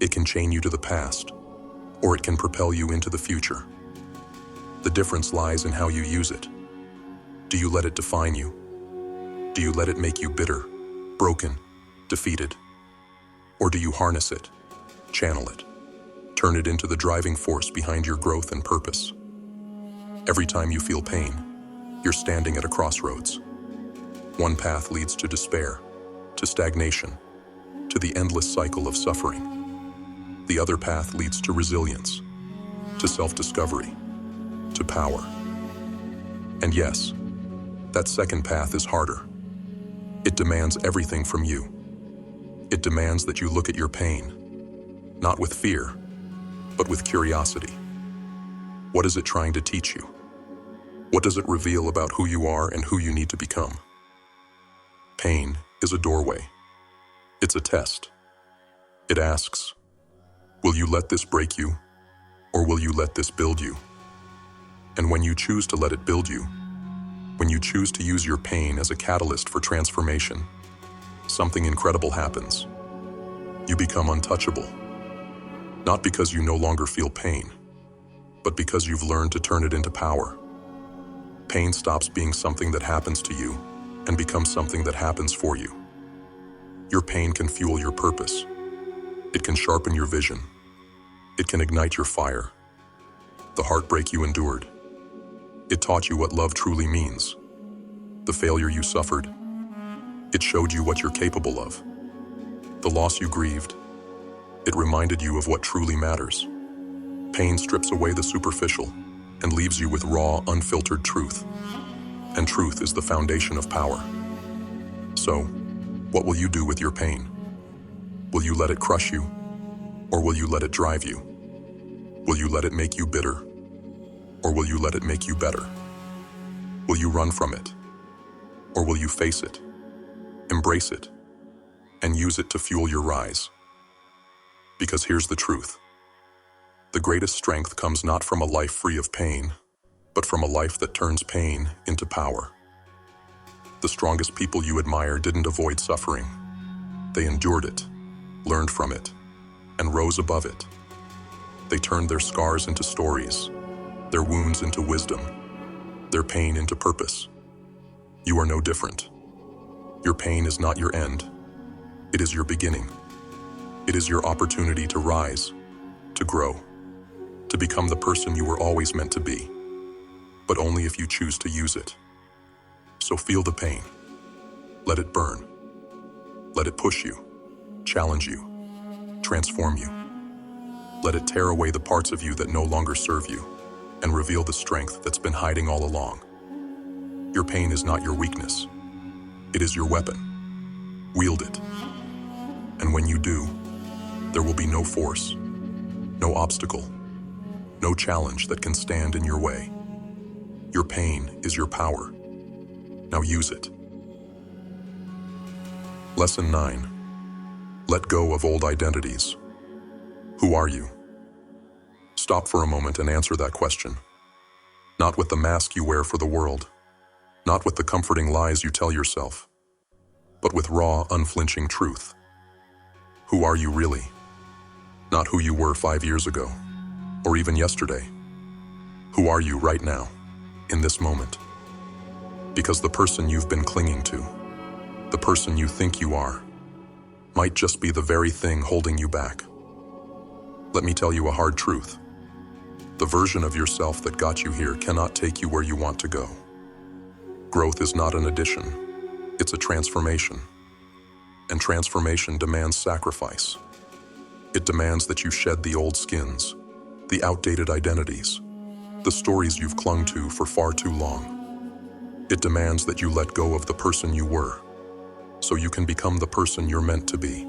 It can chain you to the past, or it can propel you into the future. The difference lies in how you use it. Do you let it define you? Do you let it make you bitter, broken, defeated? Or do you harness it, channel it, turn it into the driving force behind your growth and purpose? Every time you feel pain, you're standing at a crossroads. One path leads to despair, to stagnation, to the endless cycle of suffering. The other path leads to resilience, to self-discovery, to power. And yes, That second path is harder. It demands everything from you. It demands that you look at your pain, not with fear, but with curiosity. What is it trying to teach you? What does it reveal about who you are and who you need to become? Pain is a doorway. It's a test. It asks, will you let this break you, or will you let this build you? And when you choose to let it build you, when you choose to use your pain as a catalyst for transformation, something incredible happens. You become untouchable. Not because you no longer feel pain, but because you've learned to turn it into power. Pain stops being something that happens to you and becomes something that happens for you. Your pain can fuel your purpose. It can sharpen your vision. It can ignite your fire. The heartbreak you endured. It taught you what love truly means. The failure you suffered. It showed you what you're capable of. The loss you grieved. It reminded you of what truly matters. Pain strips away the superficial and leaves you with raw, unfiltered truth. And truth is the foundation of power. So, what will you do with your pain? Will you let it crush you, or will you let it drive you? Will you let it make you bitter, or will you let it make you better? Will you run from it, or will you face it, embrace it, and use it to fuel your rise? Because here's the truth. The greatest strength comes not from a life free of pain, but from a life that turns pain into power. The strongest people you admire didn't avoid suffering. They endured it, learned from it, and rose above it. They turned their scars into stories, their wounds into wisdom, their pain into purpose. You are no different. Your pain is not your end. It is your beginning. It is your opportunity to rise, to grow, to become the person you were always meant to be, but only if you choose to use it. So feel the pain. Let it burn. Let it push you, challenge you, transform you. Let it tear away the parts of you that no longer serve you and reveal the strength that's been hiding all along. Your pain is not your weakness. It is your weapon. Wield it. And when you do, there will be no force, no obstacle, no challenge that can stand in your way. Your pain is your power. Now use it. Lesson 9. Let go of old identities. Who are you? Stop for a moment and answer that question. Not with the mask you wear for the world, not with the comforting lies you tell yourself, but with raw, unflinching truth. Who are you really? Not who you were 5 years ago, or even yesterday. Who are you right now, in this moment? Because the person you've been clinging to, the person you think you are, might just be the very thing holding you back. Let me tell you a hard truth. The version of yourself that got you here cannot take you where you want to go. Growth is not an addition, it's a transformation. And transformation demands sacrifice. It demands that you shed the old skins, the outdated identities, the stories you've clung to for far too long. It demands that you let go of the person you were, so you can become the person you're meant to be.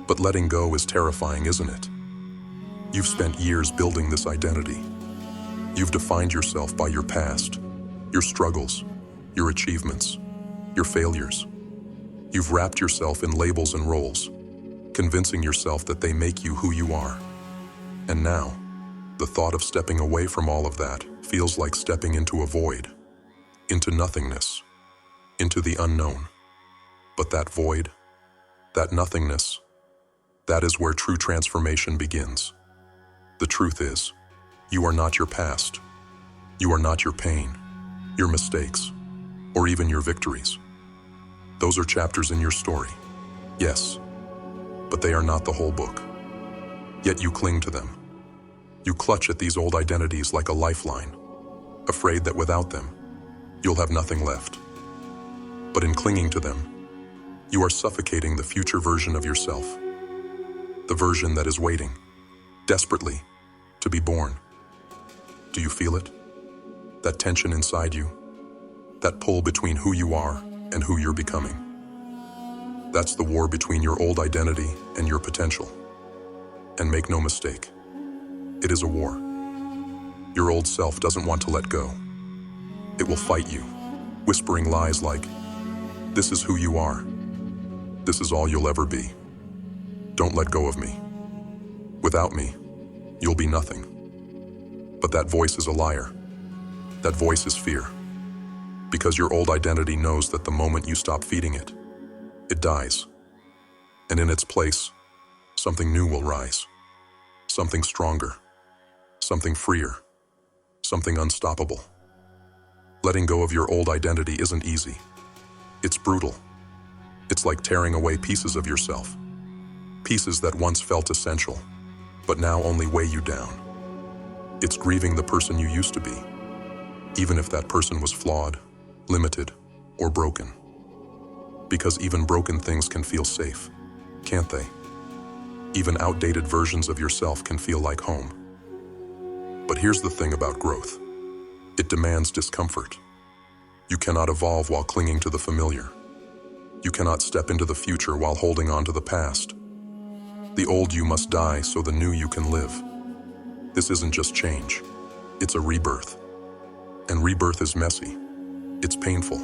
But letting go is terrifying, isn't it? You've spent years building this identity. You've defined yourself by your past, your struggles, your achievements, your failures. You've wrapped yourself in labels and roles, convincing yourself that they make you who you are. And now, the thought of stepping away from all of that feels like stepping into a void, into nothingness, into the unknown. But that void, that nothingness, that is where true transformation begins. The truth is, you are not your past. You are not your pain, your mistakes, or even your victories. Those are chapters in your story, yes, but they are not the whole book. Yet you cling to them. You clutch at these old identities like a lifeline, afraid that without them, you'll have nothing left. But in clinging to them, you are suffocating the future version of yourself, the version that is waiting, desperately, to be born. Do you feel it? That tension inside you? That pull between who you are and who you're becoming. That's the war between your old identity and your potential. And make no mistake, it is a war. Your old self doesn't want to let go. It will fight you, whispering lies like, "This is who you are. This is all you'll ever be. Don't let go of me. Without me, you'll be nothing." But that voice is a liar. That voice is fear. Because your old identity knows that the moment you stop feeding it, it dies. And in its place, something new will rise. Something stronger. Something freer. Something unstoppable. Letting go of your old identity isn't easy. It's brutal. It's like tearing away pieces of yourself. Pieces that once felt essential, but now only weigh you down. It's grieving the person you used to be, even if that person was flawed, limited, or broken. Because even broken things can feel safe, can't they? Even outdated versions of yourself can feel like home. But here's the thing about growth. It demands discomfort. You cannot evolve while clinging to the familiar. You cannot step into the future while holding on to the past. The old you must die so the new you can live. This isn't just change. It's a rebirth. And rebirth is messy. It's painful,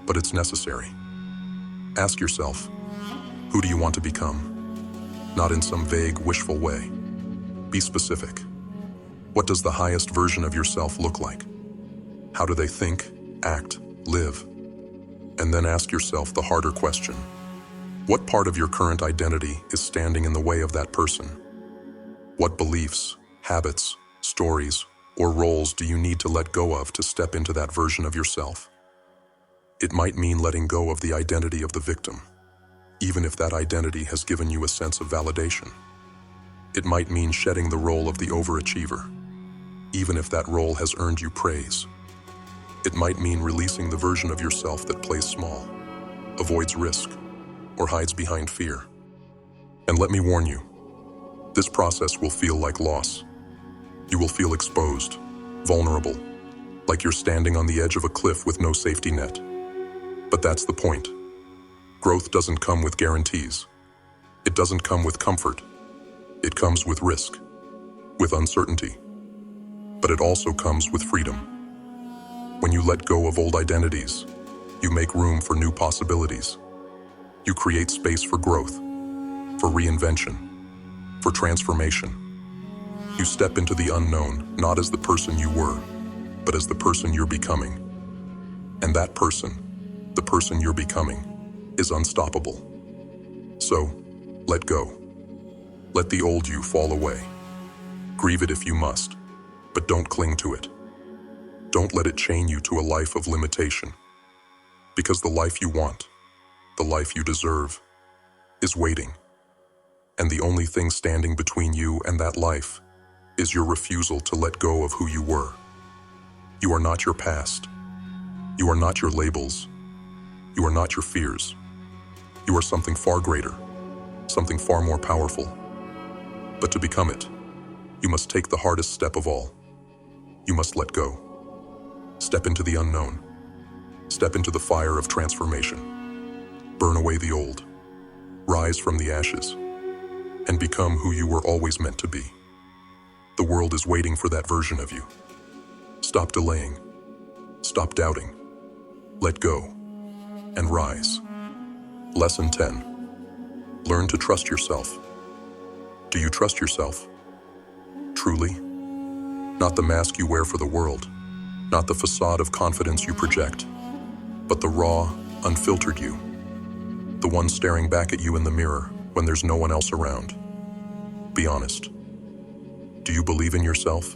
but it's necessary. Ask yourself, who do you want to become? Not in some vague, wishful way. Be specific. What does the highest version of yourself look like? How do they think, act, live? And then ask yourself the harder question. What part of your current identity is standing in the way of that person? What beliefs, habits, stories, or roles do you need to let go of to step into that version of yourself? It might mean letting go of the identity of the victim, even if that identity has given you a sense of validation. It might mean shedding the role of the overachiever, even if that role has earned you praise. It might mean releasing the version of yourself that plays small, avoids risk, or hides behind fear. And let me warn you, this process will feel like loss. You will feel exposed, vulnerable, like you're standing on the edge of a cliff with no safety net. But that's the point. Growth doesn't come with guarantees. It doesn't come with comfort. It comes with risk, with uncertainty. But it also comes with freedom. When you let go of old identities, you make room for new possibilities. You create space for growth, for reinvention, for transformation. You step into the unknown, not as the person you were, but as the person you're becoming. And that person, the person you're becoming, is unstoppable. So, let go. Let the old you fall away. Grieve it if you must, but don't cling to it. Don't let it chain you to a life of limitation. Because the life you want, the life you deserve, is waiting. And the only thing standing between you and that life is your refusal to let go of who you were. You are not your past. You are not your labels. You are not your fears. You are something far greater, something far more powerful. But to become it, you must take the hardest step of all. You must let go. Step into the unknown. Step into the fire of transformation. Burn away the old. Rise from the ashes. And become who you were always meant to be. The world is waiting for that version of you. Stop delaying. Stop doubting. Let go. And rise. Lesson 10. Learn to trust yourself. Do you trust yourself? Truly? Not the mask you wear for the world. Not the facade of confidence you project. But the raw, unfiltered you. The one staring back at you in the mirror when there's no one else around. Be honest. Do you believe in yourself?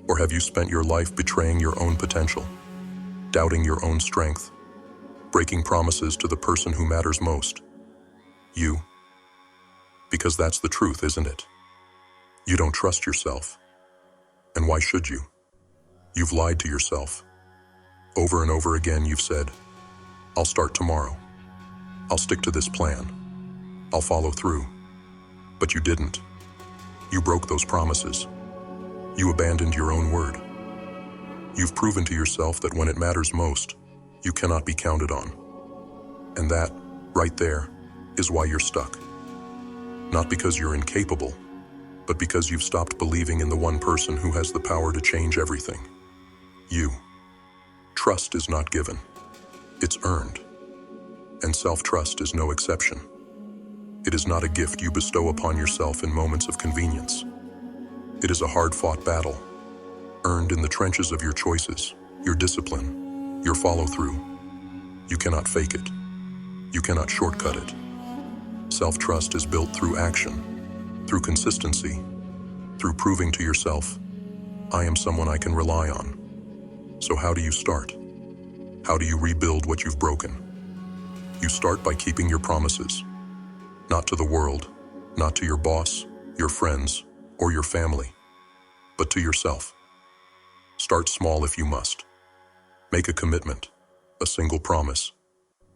Or have you spent your life betraying your own potential, doubting your own strength, breaking promises to the person who matters most? You. Because that's the truth, isn't it? You don't trust yourself. And why should you? You've lied to yourself. Over and over again you've said, "I'll start tomorrow. I'll stick to this plan. I'll follow through." But you didn't. You broke those promises. You abandoned your own word. You've proven to yourself that when it matters most, you cannot be counted on. And that, right there, is why you're stuck. Not because you're incapable, but because you've stopped believing in the one person who has the power to change everything. You. Trust is not given. It's earned. And self-trust is no exception. It is not a gift you bestow upon yourself in moments of convenience. It is a hard-fought battle, earned in the trenches of your choices, your discipline, your follow-through. You cannot fake it. You cannot shortcut it. Self-trust is built through action, through consistency, through proving to yourself, I am someone I can rely on. So how do you start? How do you rebuild what you've broken? You start by keeping your promises. Not to the world, not to your boss, your friends, or your family, but to yourself. Start small if you must. Make a commitment, a single promise,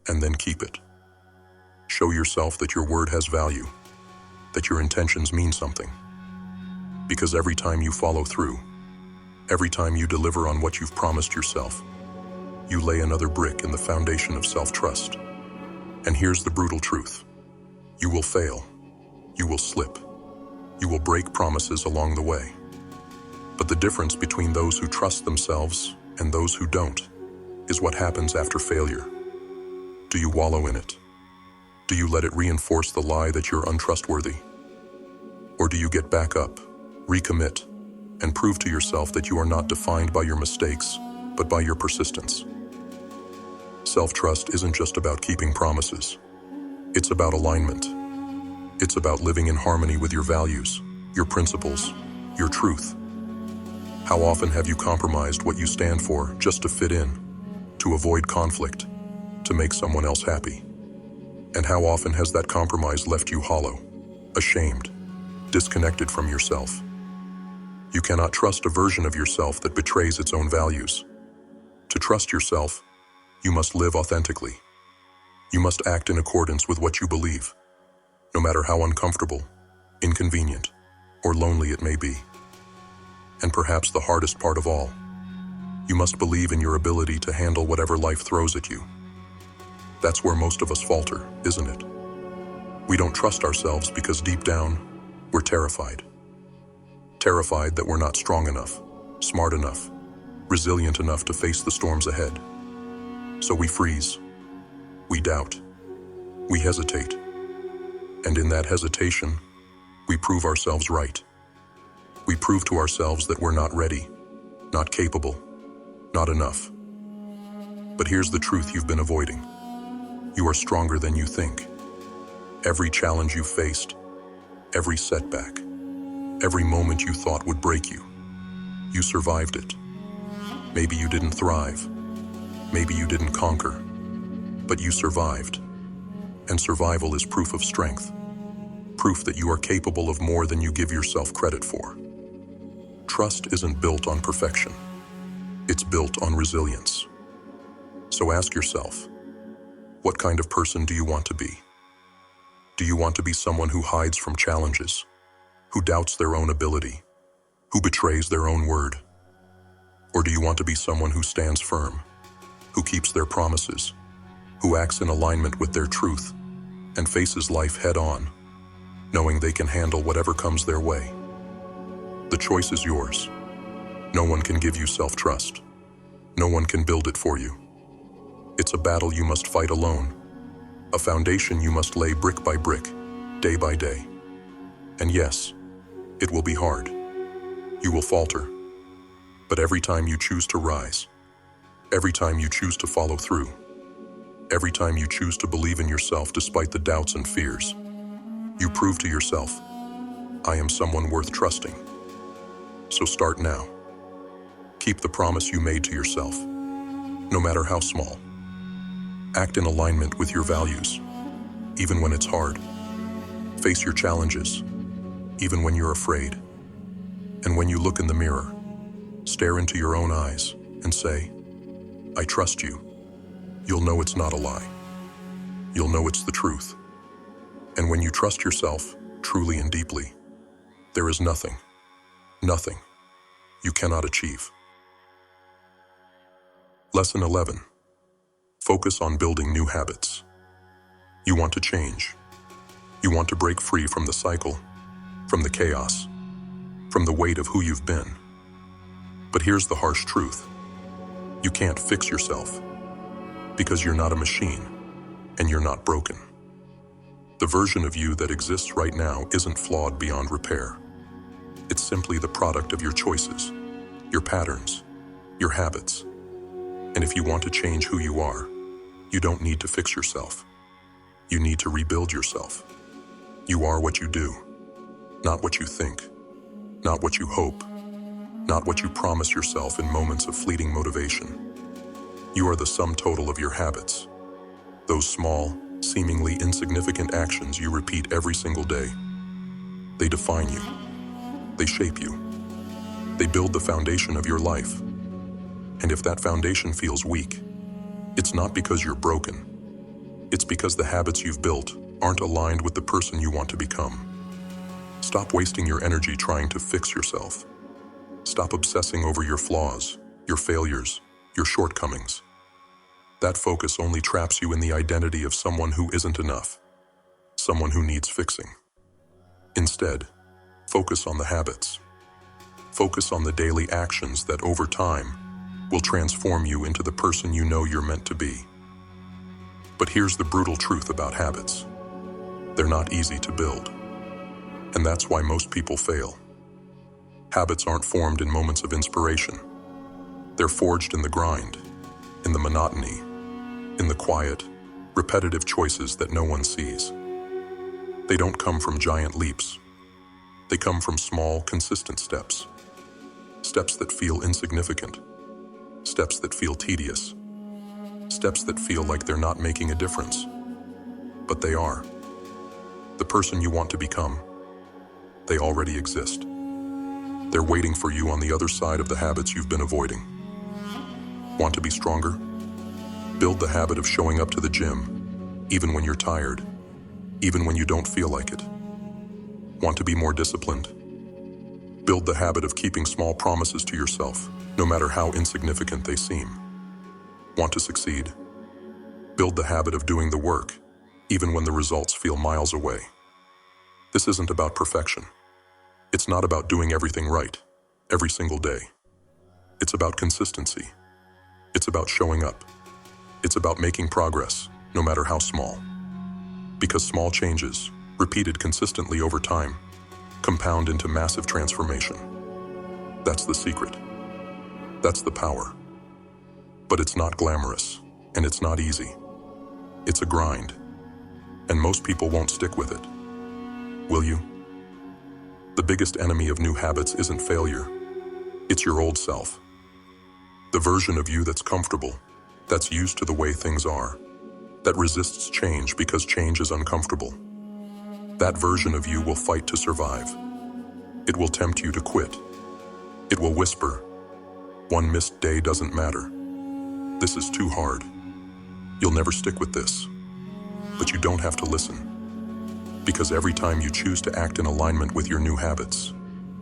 and then keep it. Show yourself that your word has value, that your intentions mean something. Because every time you follow through, every time you deliver on what you've promised yourself, you lay another brick in the foundation of self-trust. And here's the brutal truth. You will fail. You will slip. You will break promises along the way. But the difference between those who trust themselves and those who don't is what happens after failure. Do you wallow in it? Do you let it reinforce the lie that you're untrustworthy? Or do you get back up, recommit, and prove to yourself that you are not defined by your mistakes, but by your persistence? Self-trust isn't just about keeping promises. It's about alignment. It's about living in harmony with your values, your principles, your truth. How often have you compromised what you stand for just to fit in, to avoid conflict, to make someone else happy? And how often has that compromise left you hollow, ashamed, disconnected from yourself? You cannot trust a version of yourself that betrays its own values. To trust yourself, you must live authentically. You must act in accordance with what you believe, no matter how uncomfortable, inconvenient, or lonely it may be. And perhaps the hardest part of all, you must believe in your ability to handle whatever life throws at you. That's where most of us falter, isn't it? We don't trust ourselves because deep down, we're terrified. Terrified that we're not strong enough, smart enough, resilient enough to face the storms ahead. So we freeze. We doubt. We hesitate. And in that hesitation, we prove ourselves right. We prove to ourselves that we're not ready, not capable, not enough. But here's the truth you've been avoiding. You are stronger than you think. Every challenge you faced, every setback, every moment you thought would break you, you survived it. Maybe you didn't thrive. Maybe you didn't conquer. But you survived. And survival is proof of strength. Proof that you are capable of more than you give yourself credit for. Trust isn't built on perfection. It's built on resilience. So ask yourself, what kind of person do you want to be? Do you want to be someone who hides from challenges, who doubts their own ability, who betrays their own word? Or do you want to be someone who stands firm, who keeps their promises, who acts in alignment with their truth, and faces life head-on, knowing they can handle whatever comes their way? The choice is yours. No one can give you self-trust. No one can build it for you. It's a battle you must fight alone, a foundation you must lay brick by brick, day by day. And yes, it will be hard. You will falter. But every time you choose to rise, every time you choose to follow through, every time you choose to believe in yourself despite the doubts and fears, you prove to yourself, I am someone worth trusting. So start now. Keep the promise you made to yourself, no matter how small. Act in alignment with your values, even when it's hard. Face your challenges, even when you're afraid. And when you look in the mirror, stare into your own eyes and say, I trust you. You'll know it's not a lie. You'll know it's the truth. And when you trust yourself, truly and deeply, there is nothing you cannot achieve. Lesson 11. Focus on building new habits. You want to change. You want to break free from the cycle, from the chaos, from the weight of who you've been. But here's the harsh truth. You can't fix yourself because you're not a machine and you're not broken. The version of you that exists right now isn't flawed beyond repair. It's simply the product of your choices, your patterns, your habits. And if you want to change who you are, you don't need to fix yourself. You need to rebuild yourself. You are what you do, not what you think, not what you hope, not what you promise yourself in moments of fleeting motivation. You are the sum total of your habits, those small, seemingly insignificant actions you repeat every single day. They define you. They shape you. They build the foundation of your life. And if that foundation feels weak, it's not because you're broken. It's because the habits you've built aren't aligned with the person you want to become. Stop wasting your energy trying to fix yourself. Stop obsessing over your flaws, your failures, your shortcomings. That focus only traps you in the identity of someone who isn't enough, someone who needs fixing. Instead, focus on the habits. Focus on the daily actions that over time will transform you into the person you know you're meant to be. But here's the brutal truth about habits. They're not easy to build. And that's why most people fail. Habits aren't formed in moments of inspiration. They're forged in the grind, in the monotony, in the quiet, repetitive choices that no one sees. They don't come from giant leaps. They come from small, consistent steps. Steps that feel insignificant. Steps that feel tedious. Steps that feel like they're not making a difference. But they are. The person you want to become, they already exist. They're waiting for you on the other side of the habits you've been avoiding. Want to be stronger? Build the habit of showing up to the gym, even when you're tired, even when you don't feel like it. Want to be more disciplined? Build the habit of keeping small promises to yourself, no matter how insignificant they seem. Want to succeed? Build the habit of doing the work, even when the results feel miles away. This isn't about perfection. It's not about doing everything right, every single day. It's about consistency. It's about showing up. It's about making progress, no matter how small. Because small changes, repeated consistently over time, compound into massive transformation. That's the secret. That's the power. But it's not glamorous, and it's not easy. It's a grind. And most people won't stick with it. Will you? The biggest enemy of new habits isn't failure. It's your old self. The version of you that's comfortable, that's used to the way things are, that resists change because change is uncomfortable. That version of you will fight to survive. It will tempt you to quit. It will whisper, "One missed day doesn't matter. This is too hard. You'll never stick with this." But you don't have to listen. Because every time you choose to act in alignment with your new habits,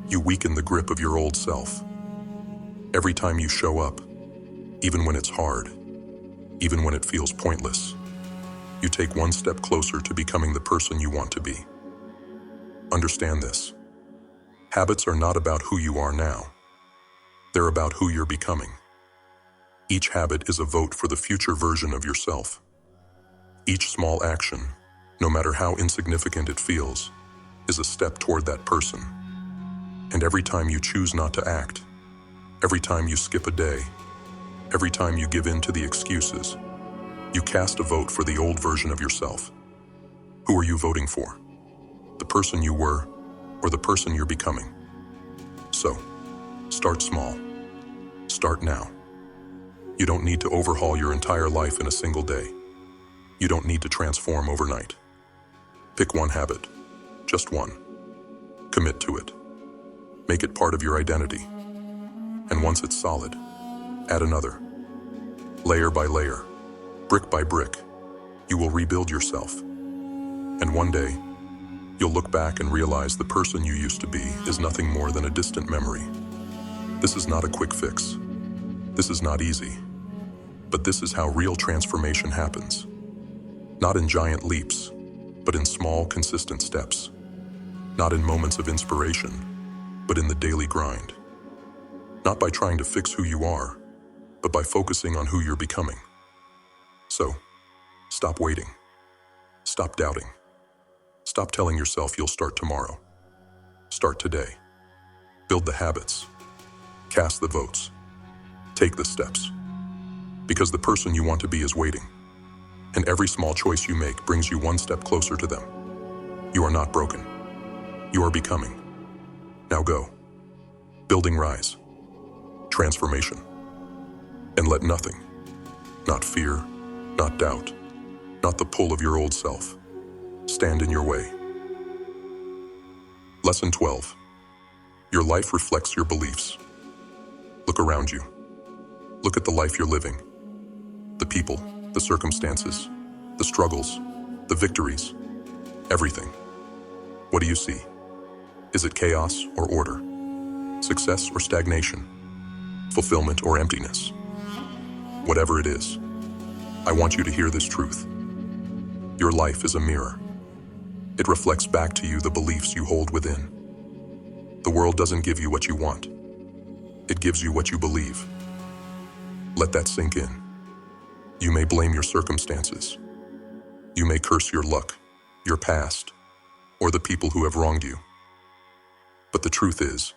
you weaken the grip of your old self. Every time you show up, even when it's hard, even when it feels pointless, you take one step closer to becoming the person you want to be. Understand this. Habits are not about who you are now. They're about who you're becoming. Each habit is a vote for the future version of yourself. Each small action, no matter how insignificant it feels, is a step toward that person. And every time you choose not to act, every time you skip a day, every time you give in to the excuses, you cast a vote for the old version of yourself. Who are you voting for? The person you were, or the person you're becoming? So, start small. Start now. You don't need to overhaul your entire life in a single day. You don't need to transform overnight. Pick one habit, just one. Commit to it. Make it part of your identity. And once it's solid, add another. Layer by layer, brick by brick, you will rebuild yourself. And one day, you'll look back and realize the person you used to be is nothing more than a distant memory. This is not a quick fix. This is not easy. But this is how real transformation happens. Not in giant leaps, but in small, consistent steps. Not in moments of inspiration, but in the daily grind. Not by trying to fix who you are, but by focusing on who you're becoming. So, stop waiting. Stop doubting. Stop telling yourself you'll start tomorrow. Start today. Build the habits. Cast the votes. Take the steps. Because the person you want to be is waiting. And every small choice you make brings you one step closer to them. You are not broken. You are becoming. Now go. Building rise. Transformation. And let nothing, not fear, not doubt, not the pull of your old self, stand in your way. Lesson 12. Your life reflects your beliefs. Look around you. Look at the life you're living. The people, the circumstances, the struggles, the victories, everything. What do you see? Is it chaos or order? Success or stagnation? Fulfillment or emptiness? Whatever it is, I want you to hear this truth. Your life is a mirror. It reflects back to you the beliefs you hold within. The world doesn't give you what you want. It gives you what you believe. Let that sink in. You may blame your circumstances. You may curse your luck, your past, or the people who have wronged you. But the truth is,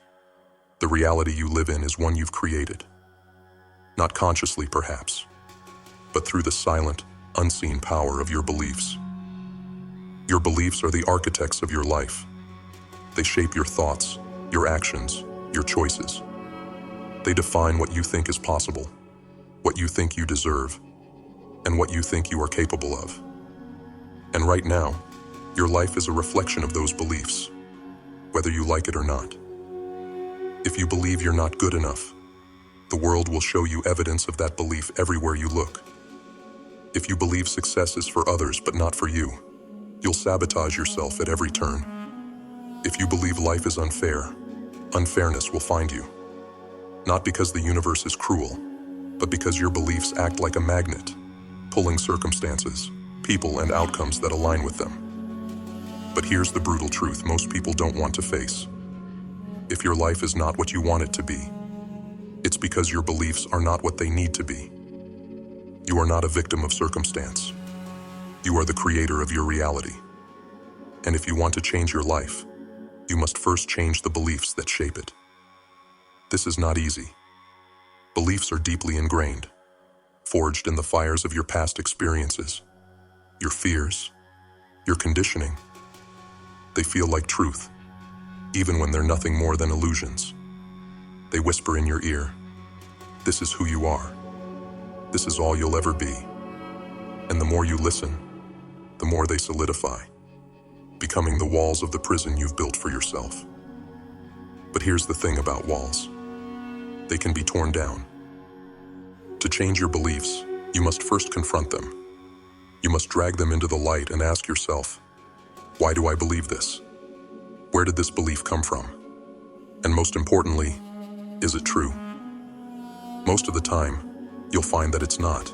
the reality you live in is one you've created. Not consciously, perhaps, but through the silent, unseen power of your beliefs. Your beliefs are the architects of your life. They shape your thoughts, your actions, your choices. They define what you think is possible, what you think you deserve, and what you think you are capable of. And right now, your life is a reflection of those beliefs, whether you like it or not. If you believe you're not good enough, the world will show you evidence of that belief everywhere you look. If you believe success is for others but not for you, you'll sabotage yourself at every turn. If you believe life is unfair, unfairness will find you. Not because the universe is cruel, but because your beliefs act like a magnet, pulling circumstances, people, and outcomes that align with them. But here's the brutal truth most people don't want to face. If your life is not what you want it to be, it's because your beliefs are not what they need to be. You are not a victim of circumstance. You are the creator of your reality. And if you want to change your life, you must first change the beliefs that shape it. This is not easy. Beliefs are deeply ingrained, forged in the fires of your past experiences, your fears, your conditioning. They feel like truth, even when they're nothing more than illusions. They whisper in your ear, "This is who you are. This is all you'll ever be." And the more you listen, the more they solidify, becoming the walls of the prison you've built for yourself. But here's the thing about walls. They can be torn down. To change your beliefs, you must first confront them. You must drag them into the light and ask yourself, why do I believe this? Where did this belief come from? And most importantly, is it true? Most of the time, you'll find that it's not.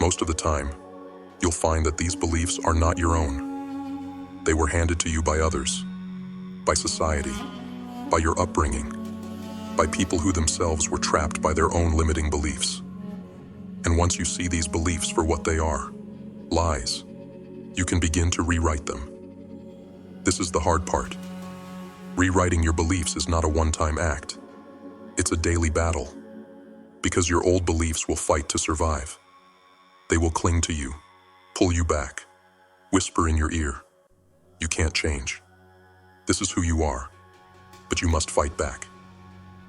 Most of the time, you'll find that these beliefs are not your own. They were handed to you by others, by society, by your upbringing, by people who themselves were trapped by their own limiting beliefs. And once you see these beliefs for what they are, lies, you can begin to rewrite them. This is the hard part. Rewriting your beliefs is not a one-time act. It's a daily battle, because your old beliefs will fight to survive. They will cling to you, pull you back, whisper in your ear, "You can't change. This is who you are," but you must fight back.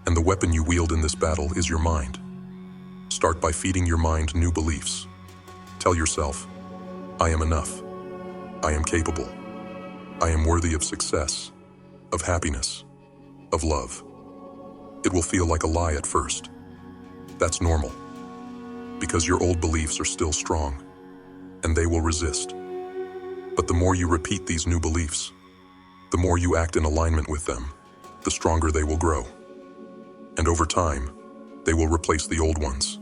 And the weapon you wield in this battle is your mind. Start by feeding your mind new beliefs. Tell yourself, "I am enough. I am capable. I am worthy of success, of happiness, of love." It will feel like a lie at first. That's normal, because your old beliefs are still strong, and they will resist. But the more you repeat these new beliefs, the more you act in alignment with them, the stronger they will grow. And over time, they will replace the old ones.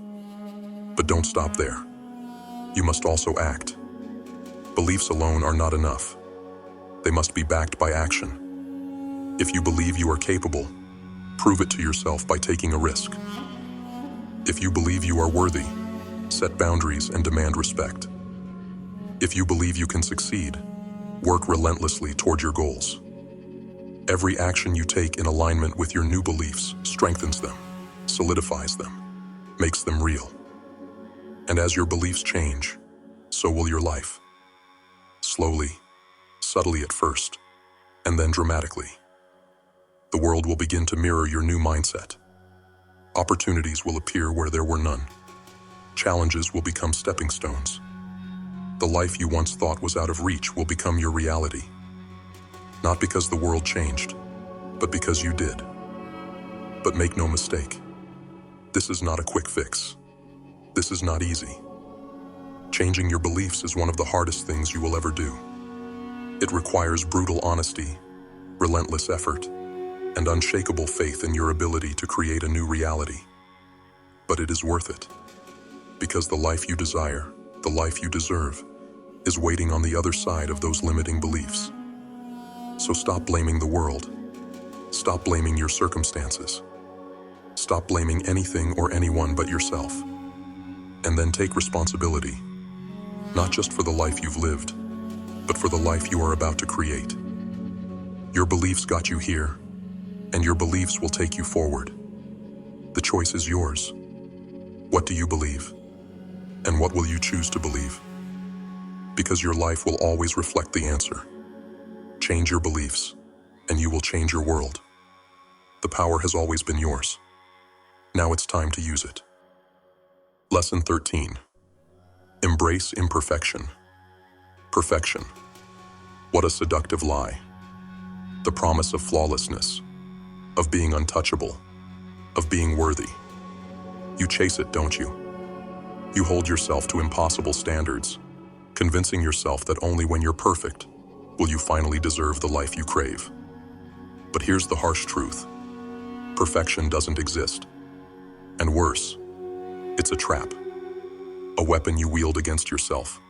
But don't stop there. You must also act. Beliefs alone are not enough. They must be backed by action. If you believe you are capable, prove it to yourself by taking a risk. If you believe you are worthy, set boundaries and demand respect. If you believe you can succeed, work relentlessly toward your goals. Every action you take in alignment with your new beliefs strengthens them, solidifies them, makes them real. And as your beliefs change, so will your life. Slowly, subtly at first, and then dramatically. The world will begin to mirror your new mindset. Opportunities will appear where there were none. Challenges will become stepping stones. The life you once thought was out of reach will become your reality. Not because the world changed, but because you did. But make no mistake, this is not a quick fix. This is not easy. Changing your beliefs is one of the hardest things you will ever do. It requires brutal honesty, relentless effort, and unshakable faith in your ability to create a new reality. But it is worth it. Because the life you desire, the life you deserve, is waiting on the other side of those limiting beliefs. So stop blaming the world. Stop blaming your circumstances. Stop blaming anything or anyone but yourself. And then take responsibility, not just for the life you've lived, but for the life you are about to create. Your beliefs got you here, and your beliefs will take you forward. The choice is yours. What do you believe? And what will you choose to believe? Because your life will always reflect the answer. Change your beliefs, and you will change your world. The power has always been yours. Now it's time to use it. Lesson 13. Embrace imperfection. Perfection. What a seductive lie. The promise of flawlessness, of being untouchable, of being worthy. You chase it, don't you? You hold yourself to impossible standards, convincing yourself that only when you're perfect will you finally deserve the life you crave. But here's the harsh truth. Perfection doesn't exist. And worse, it's a trap. A weapon you wield against yourself.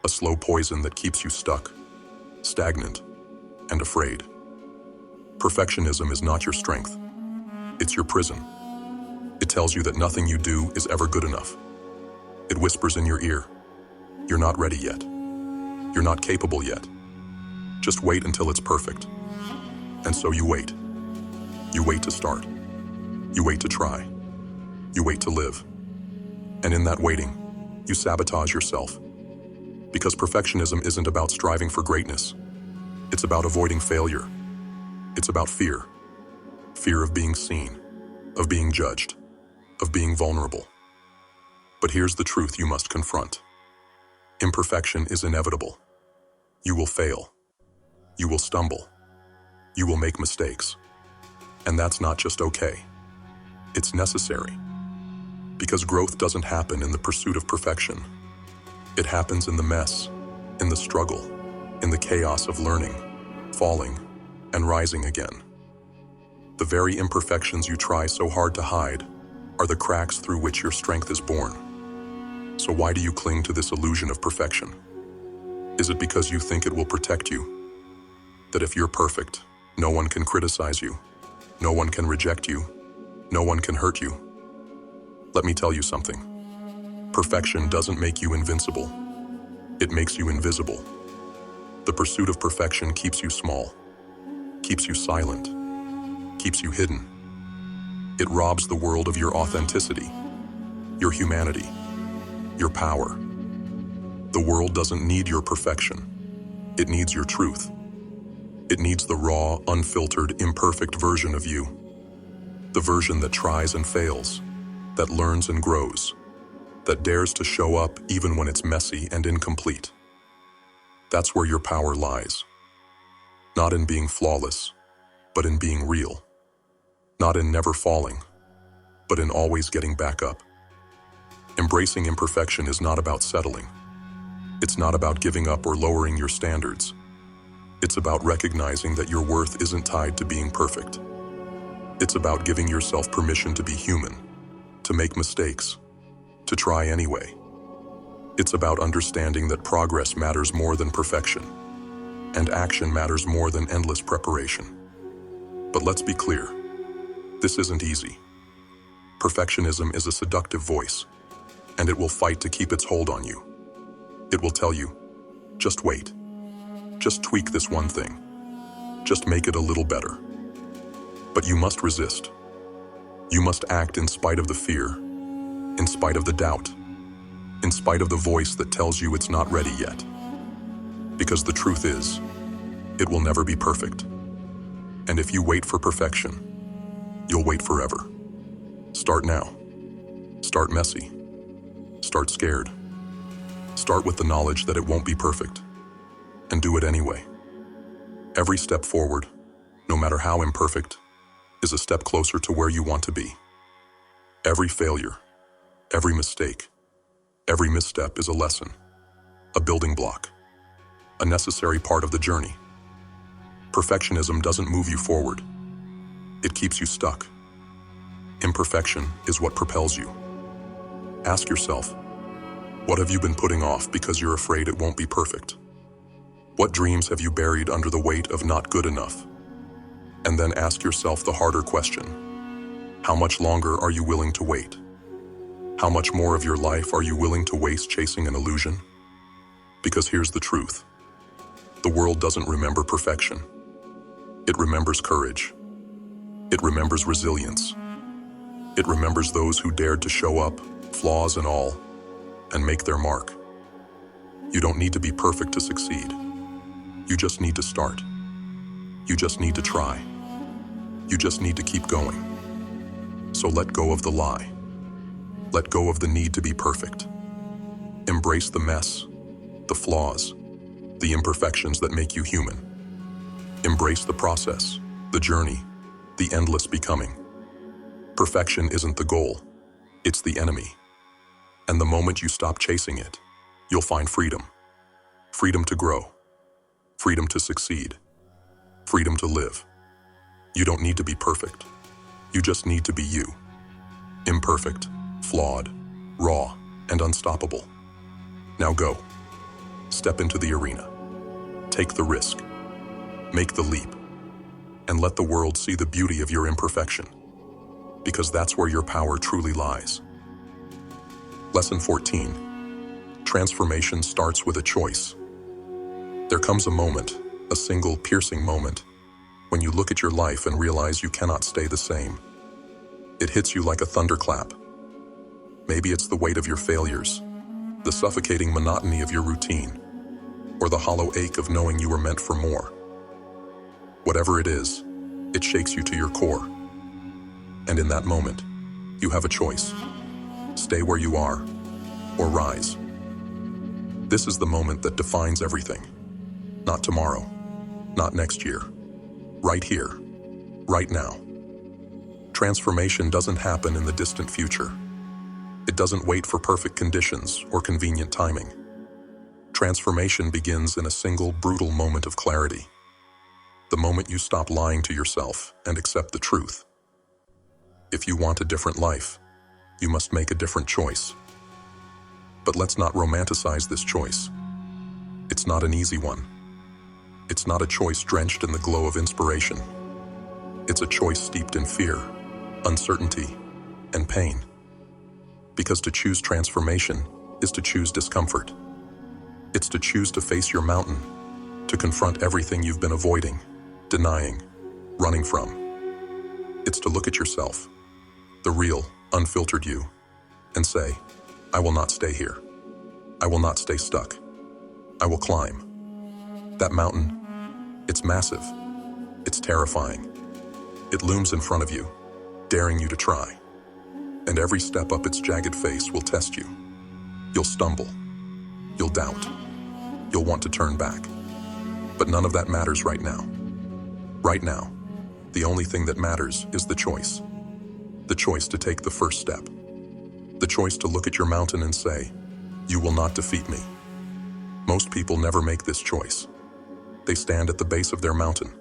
A slow poison that keeps you stuck, stagnant, and afraid. Perfectionism is not your strength. It's your prison. It tells you that nothing you do is ever good enough. It whispers in your ear, you're not ready yet. You're not capable yet. Just wait until it's perfect. And so you wait. You wait to start. You wait to try. You wait to live. And in that waiting, you sabotage yourself. Because perfectionism isn't about striving for greatness. It's about avoiding failure. It's about fear. Fear of being seen, of being judged, of being vulnerable. But here's the truth you must confront. Imperfection is inevitable. You will fail. You will stumble. You will make mistakes. And that's not just okay. It's necessary. Because growth doesn't happen in the pursuit of perfection. It happens in the mess, in the struggle, in the chaos of learning, falling, and rising again. The very imperfections you try so hard to hide are the cracks through which your strength is born. So why do you cling to this illusion of perfection? Is it because you think it will protect you? That if you're perfect, no one can criticize you, no one can reject you, no one can hurt you? Let me tell you something. Perfection doesn't make you invincible. It makes you invisible. The pursuit of perfection keeps you small, keeps you silent, keeps you hidden. It robs the world of your authenticity, your humanity, your power. The world doesn't need your perfection. It needs your truth. It needs the raw, unfiltered, imperfect version of you. The version that tries and fails, that learns and grows, that dares to show up even when it's messy and incomplete. That's where your power lies. Not in being flawless, but in being real. Not in never falling, but in always getting back up. Embracing imperfection is not about settling. It's not about giving up or lowering your standards. It's about recognizing that your worth isn't tied to being perfect. It's about giving yourself permission to be human, to make mistakes, to try anyway. It's about understanding that progress matters more than perfection, and action matters more than endless preparation. But let's be clear, this isn't easy. Perfectionism is a seductive voice, and it will fight to keep its hold on you. It will tell you, just wait. Just tweak this one thing. Just make it a little better. But you must resist. You must act in spite of the fear, in spite of the doubt, in spite of the voice that tells you it's not ready yet. Because the truth is, it will never be perfect. And if you wait for perfection, you'll wait forever. Start now. Start messy. Start scared. Start with the knowledge that it won't be perfect. And do it anyway. Every step forward, no matter how imperfect, is a step closer to where you want to be. Every failure, every mistake, every misstep is a lesson, a building block, a necessary part of the journey. Perfectionism doesn't move you forward. It keeps you stuck. Imperfection is what propels you. Ask yourself, what have you been putting off because you're afraid it won't be perfect? What dreams have you buried under the weight of not good enough? And then ask yourself the harder question. How much longer are you willing to wait? How much more of your life are you willing to waste chasing an illusion? Because here's the truth. The world doesn't remember perfection. It remembers courage. It remembers resilience. It remembers those who dared to show up, flaws and all, and make their mark. You don't need to be perfect to succeed. You just need to start. You just need to try. You just need to keep going. So let go of the lie. Let go of the need to be perfect. Embrace the mess, the flaws, the imperfections that make you human. Embrace the process, the journey, the endless becoming. Perfection isn't the goal, it's the enemy. And the moment you stop chasing it, you'll find freedom. Freedom to grow. Freedom to succeed. Freedom to live. You don't need to be perfect. You just need to be you. Imperfect, flawed, raw, and unstoppable. Now go. Step into the arena. Take the risk. Make the leap. And let the world see the beauty of your imperfection. Because that's where your power truly lies. Lesson 14. Transformation starts with a choice. There comes a moment, a single piercing moment, when you look at your life and realize you cannot stay the same. It hits you like a thunderclap. Maybe it's the weight of your failures, the suffocating monotony of your routine, or the hollow ache of knowing you were meant for more. Whatever it is, it shakes you to your core. And in that moment, you have a choice. Stay where you are, or rise. This is the moment that defines everything. Not tomorrow, not next year. Right here, right now. Transformation doesn't happen in the distant future. It doesn't wait for perfect conditions or convenient timing. Transformation begins in a single brutal moment of clarity. The moment you stop lying to yourself and accept the truth. If you want a different life, you must make a different choice. But let's not romanticize this choice. It's not an easy one. It's not a choice drenched in the glow of inspiration. It's a choice steeped in fear, uncertainty, and pain. Because to choose transformation is to choose discomfort. It's to choose to face your mountain, to confront everything you've been avoiding, denying, running from. It's to look at yourself, the real, unfiltered you, and say, I will not stay here. I will not stay stuck. I will climb. That mountain, it's massive. It's terrifying. It looms in front of you, daring you to try. And every step up its jagged face will test you. You'll stumble. You'll doubt. You'll want to turn back. But none of that matters right now. Right now, the only thing that matters is the choice. The choice to take the first step. The choice to look at your mountain and say, you will not defeat me. Most people never make this choice. They stand at the base of their mountain,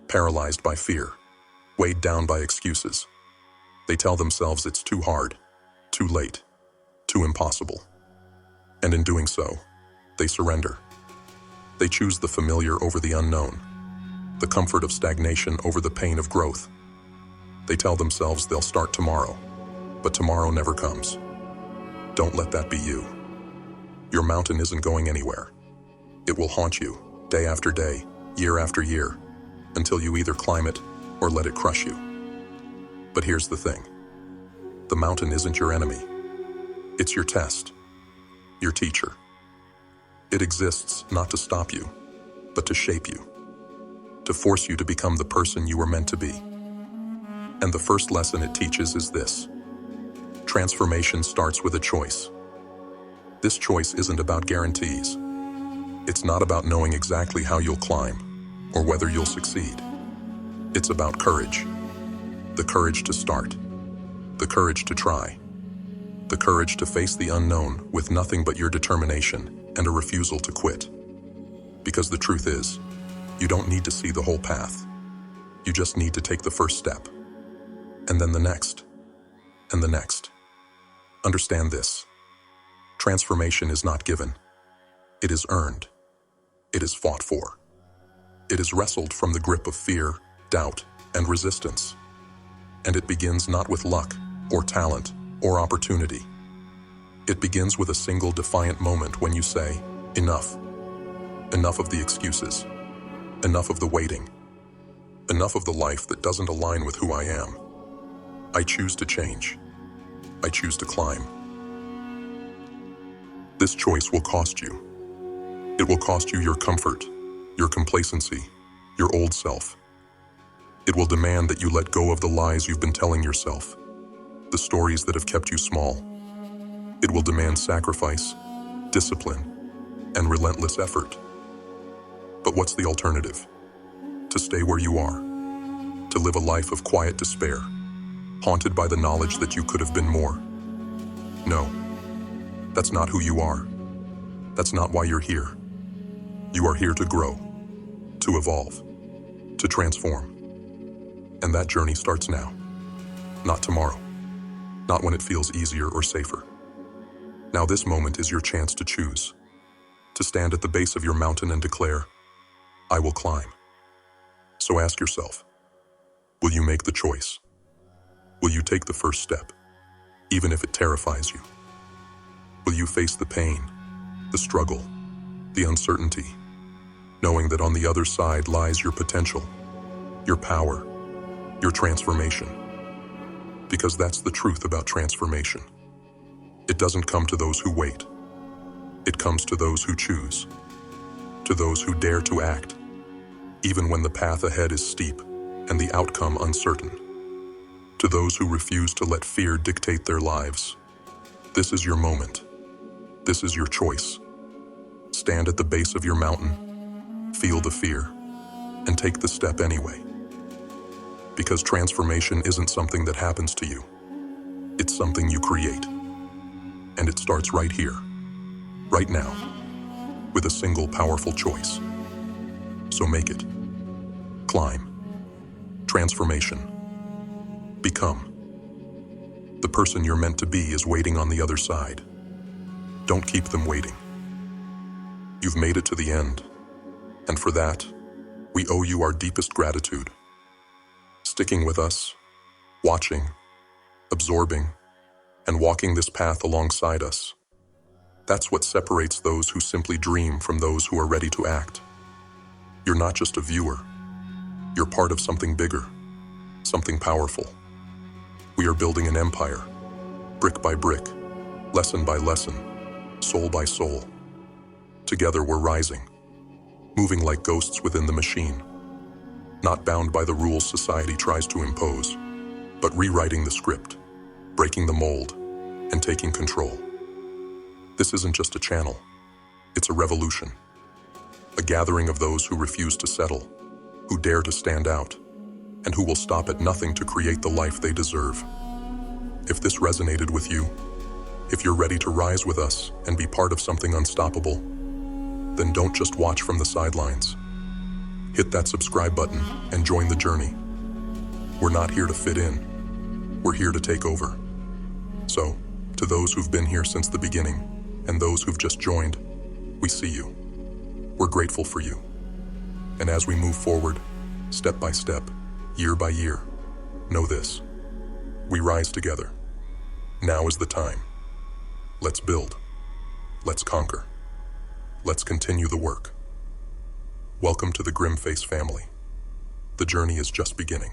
paralyzed by fear, weighed down by excuses. They tell themselves it's too hard, too late, too too impossible. And in doing so, they surrender. They choose the familiar over the unknown, the comfort of stagnation over the pain of growth. They tell themselves they'll start tomorrow, but tomorrow never comes. Don't let that be you. Your mountain isn't going anywhere. It will haunt you, day after day, year after year, until you either climb it or let it crush you. But here's the thing. The mountain isn't your enemy. It's your test, your teacher. It exists not to stop you, but to shape you, to force you to become the person you were meant to be. And the first lesson it teaches is this. Transformation starts with a choice. This choice isn't about guarantees. It's not about knowing exactly how you'll climb or whether you'll succeed. It's about courage. The courage to start. The courage to try. The courage to face the unknown with nothing but your determination and a refusal to quit. Because the truth is, you don't need to see the whole path. You just need to take the first step. And then the next. And the next. Understand this. Transformation is not given. It is earned. It is fought for. It is wrestled from the grip of fear, doubt, and resistance. And it begins not with luck, or talent, or opportunity. It begins with a single defiant moment when you say, enough. Enough of the excuses. Enough of the waiting. Enough of the life that doesn't align with who I am. I choose to change. I choose to climb. This choice will cost you. It will cost you your comfort, your complacency, your old self. It will demand that you let go of the lies you've been telling yourself, the stories that have kept you small. It will demand sacrifice, discipline, and relentless effort. But what's the alternative? To stay where you are, to live a life of quiet despair, haunted by the knowledge that you could have been more. No, that's not who you are. That's not why you're here. You are here to grow, to evolve, to transform. And that journey starts now, not tomorrow, not when it feels easier or safer. Now this moment is your chance to choose, to stand at the base of your mountain and declare, I will climb. So ask yourself, will you make the choice? Will you take the first step, even if it terrifies you? Will you face the pain, the struggle, the uncertainty, knowing that on the other side lies your potential, your power, your transformation? Because that's the truth about transformation. It doesn't come to those who wait. It comes to those who choose, to those who dare to act, even when the path ahead is steep and the outcome uncertain, to those who refuse to let fear dictate their lives. This is your moment. This is your choice. Stand at the base of your mountain, feel the fear, and take the step anyway. Because transformation isn't something that happens to you. It's something you create. And it starts right here, right now, with a single powerful choice. So make it. Climb. Transformation. Become. The person you're meant to be is waiting on the other side. Don't keep them waiting. You've made it to the end, and for that, we owe you our deepest gratitude. Sticking with us, watching, absorbing, and walking this path alongside us. That's what separates those who simply dream from those who are ready to act. You're not just a viewer. You're part of something bigger, something powerful. We are building an empire, brick by brick, lesson by lesson, soul by soul. Together we're rising, moving like ghosts within the machine, not bound by the rules society tries to impose, but rewriting the script, breaking the mold, and taking control. This isn't just a channel, it's a revolution. A gathering of those who refuse to settle, who dare to stand out, and who will stop at nothing to create the life they deserve. If this resonated with you, if you're ready to rise with us and be part of something unstoppable, then don't just watch from the sidelines. Hit that subscribe button and join the journey. We're not here to fit in. We're here to take over. So, To those who've been here since the beginning, and those who've just joined, we see you. We're grateful for you. And as we move forward, step by step, year by year, know this: we rise together. Now is the time. Let's build. Let's conquer. Let's continue the work. Welcome to the GrimFace family. The journey is just beginning.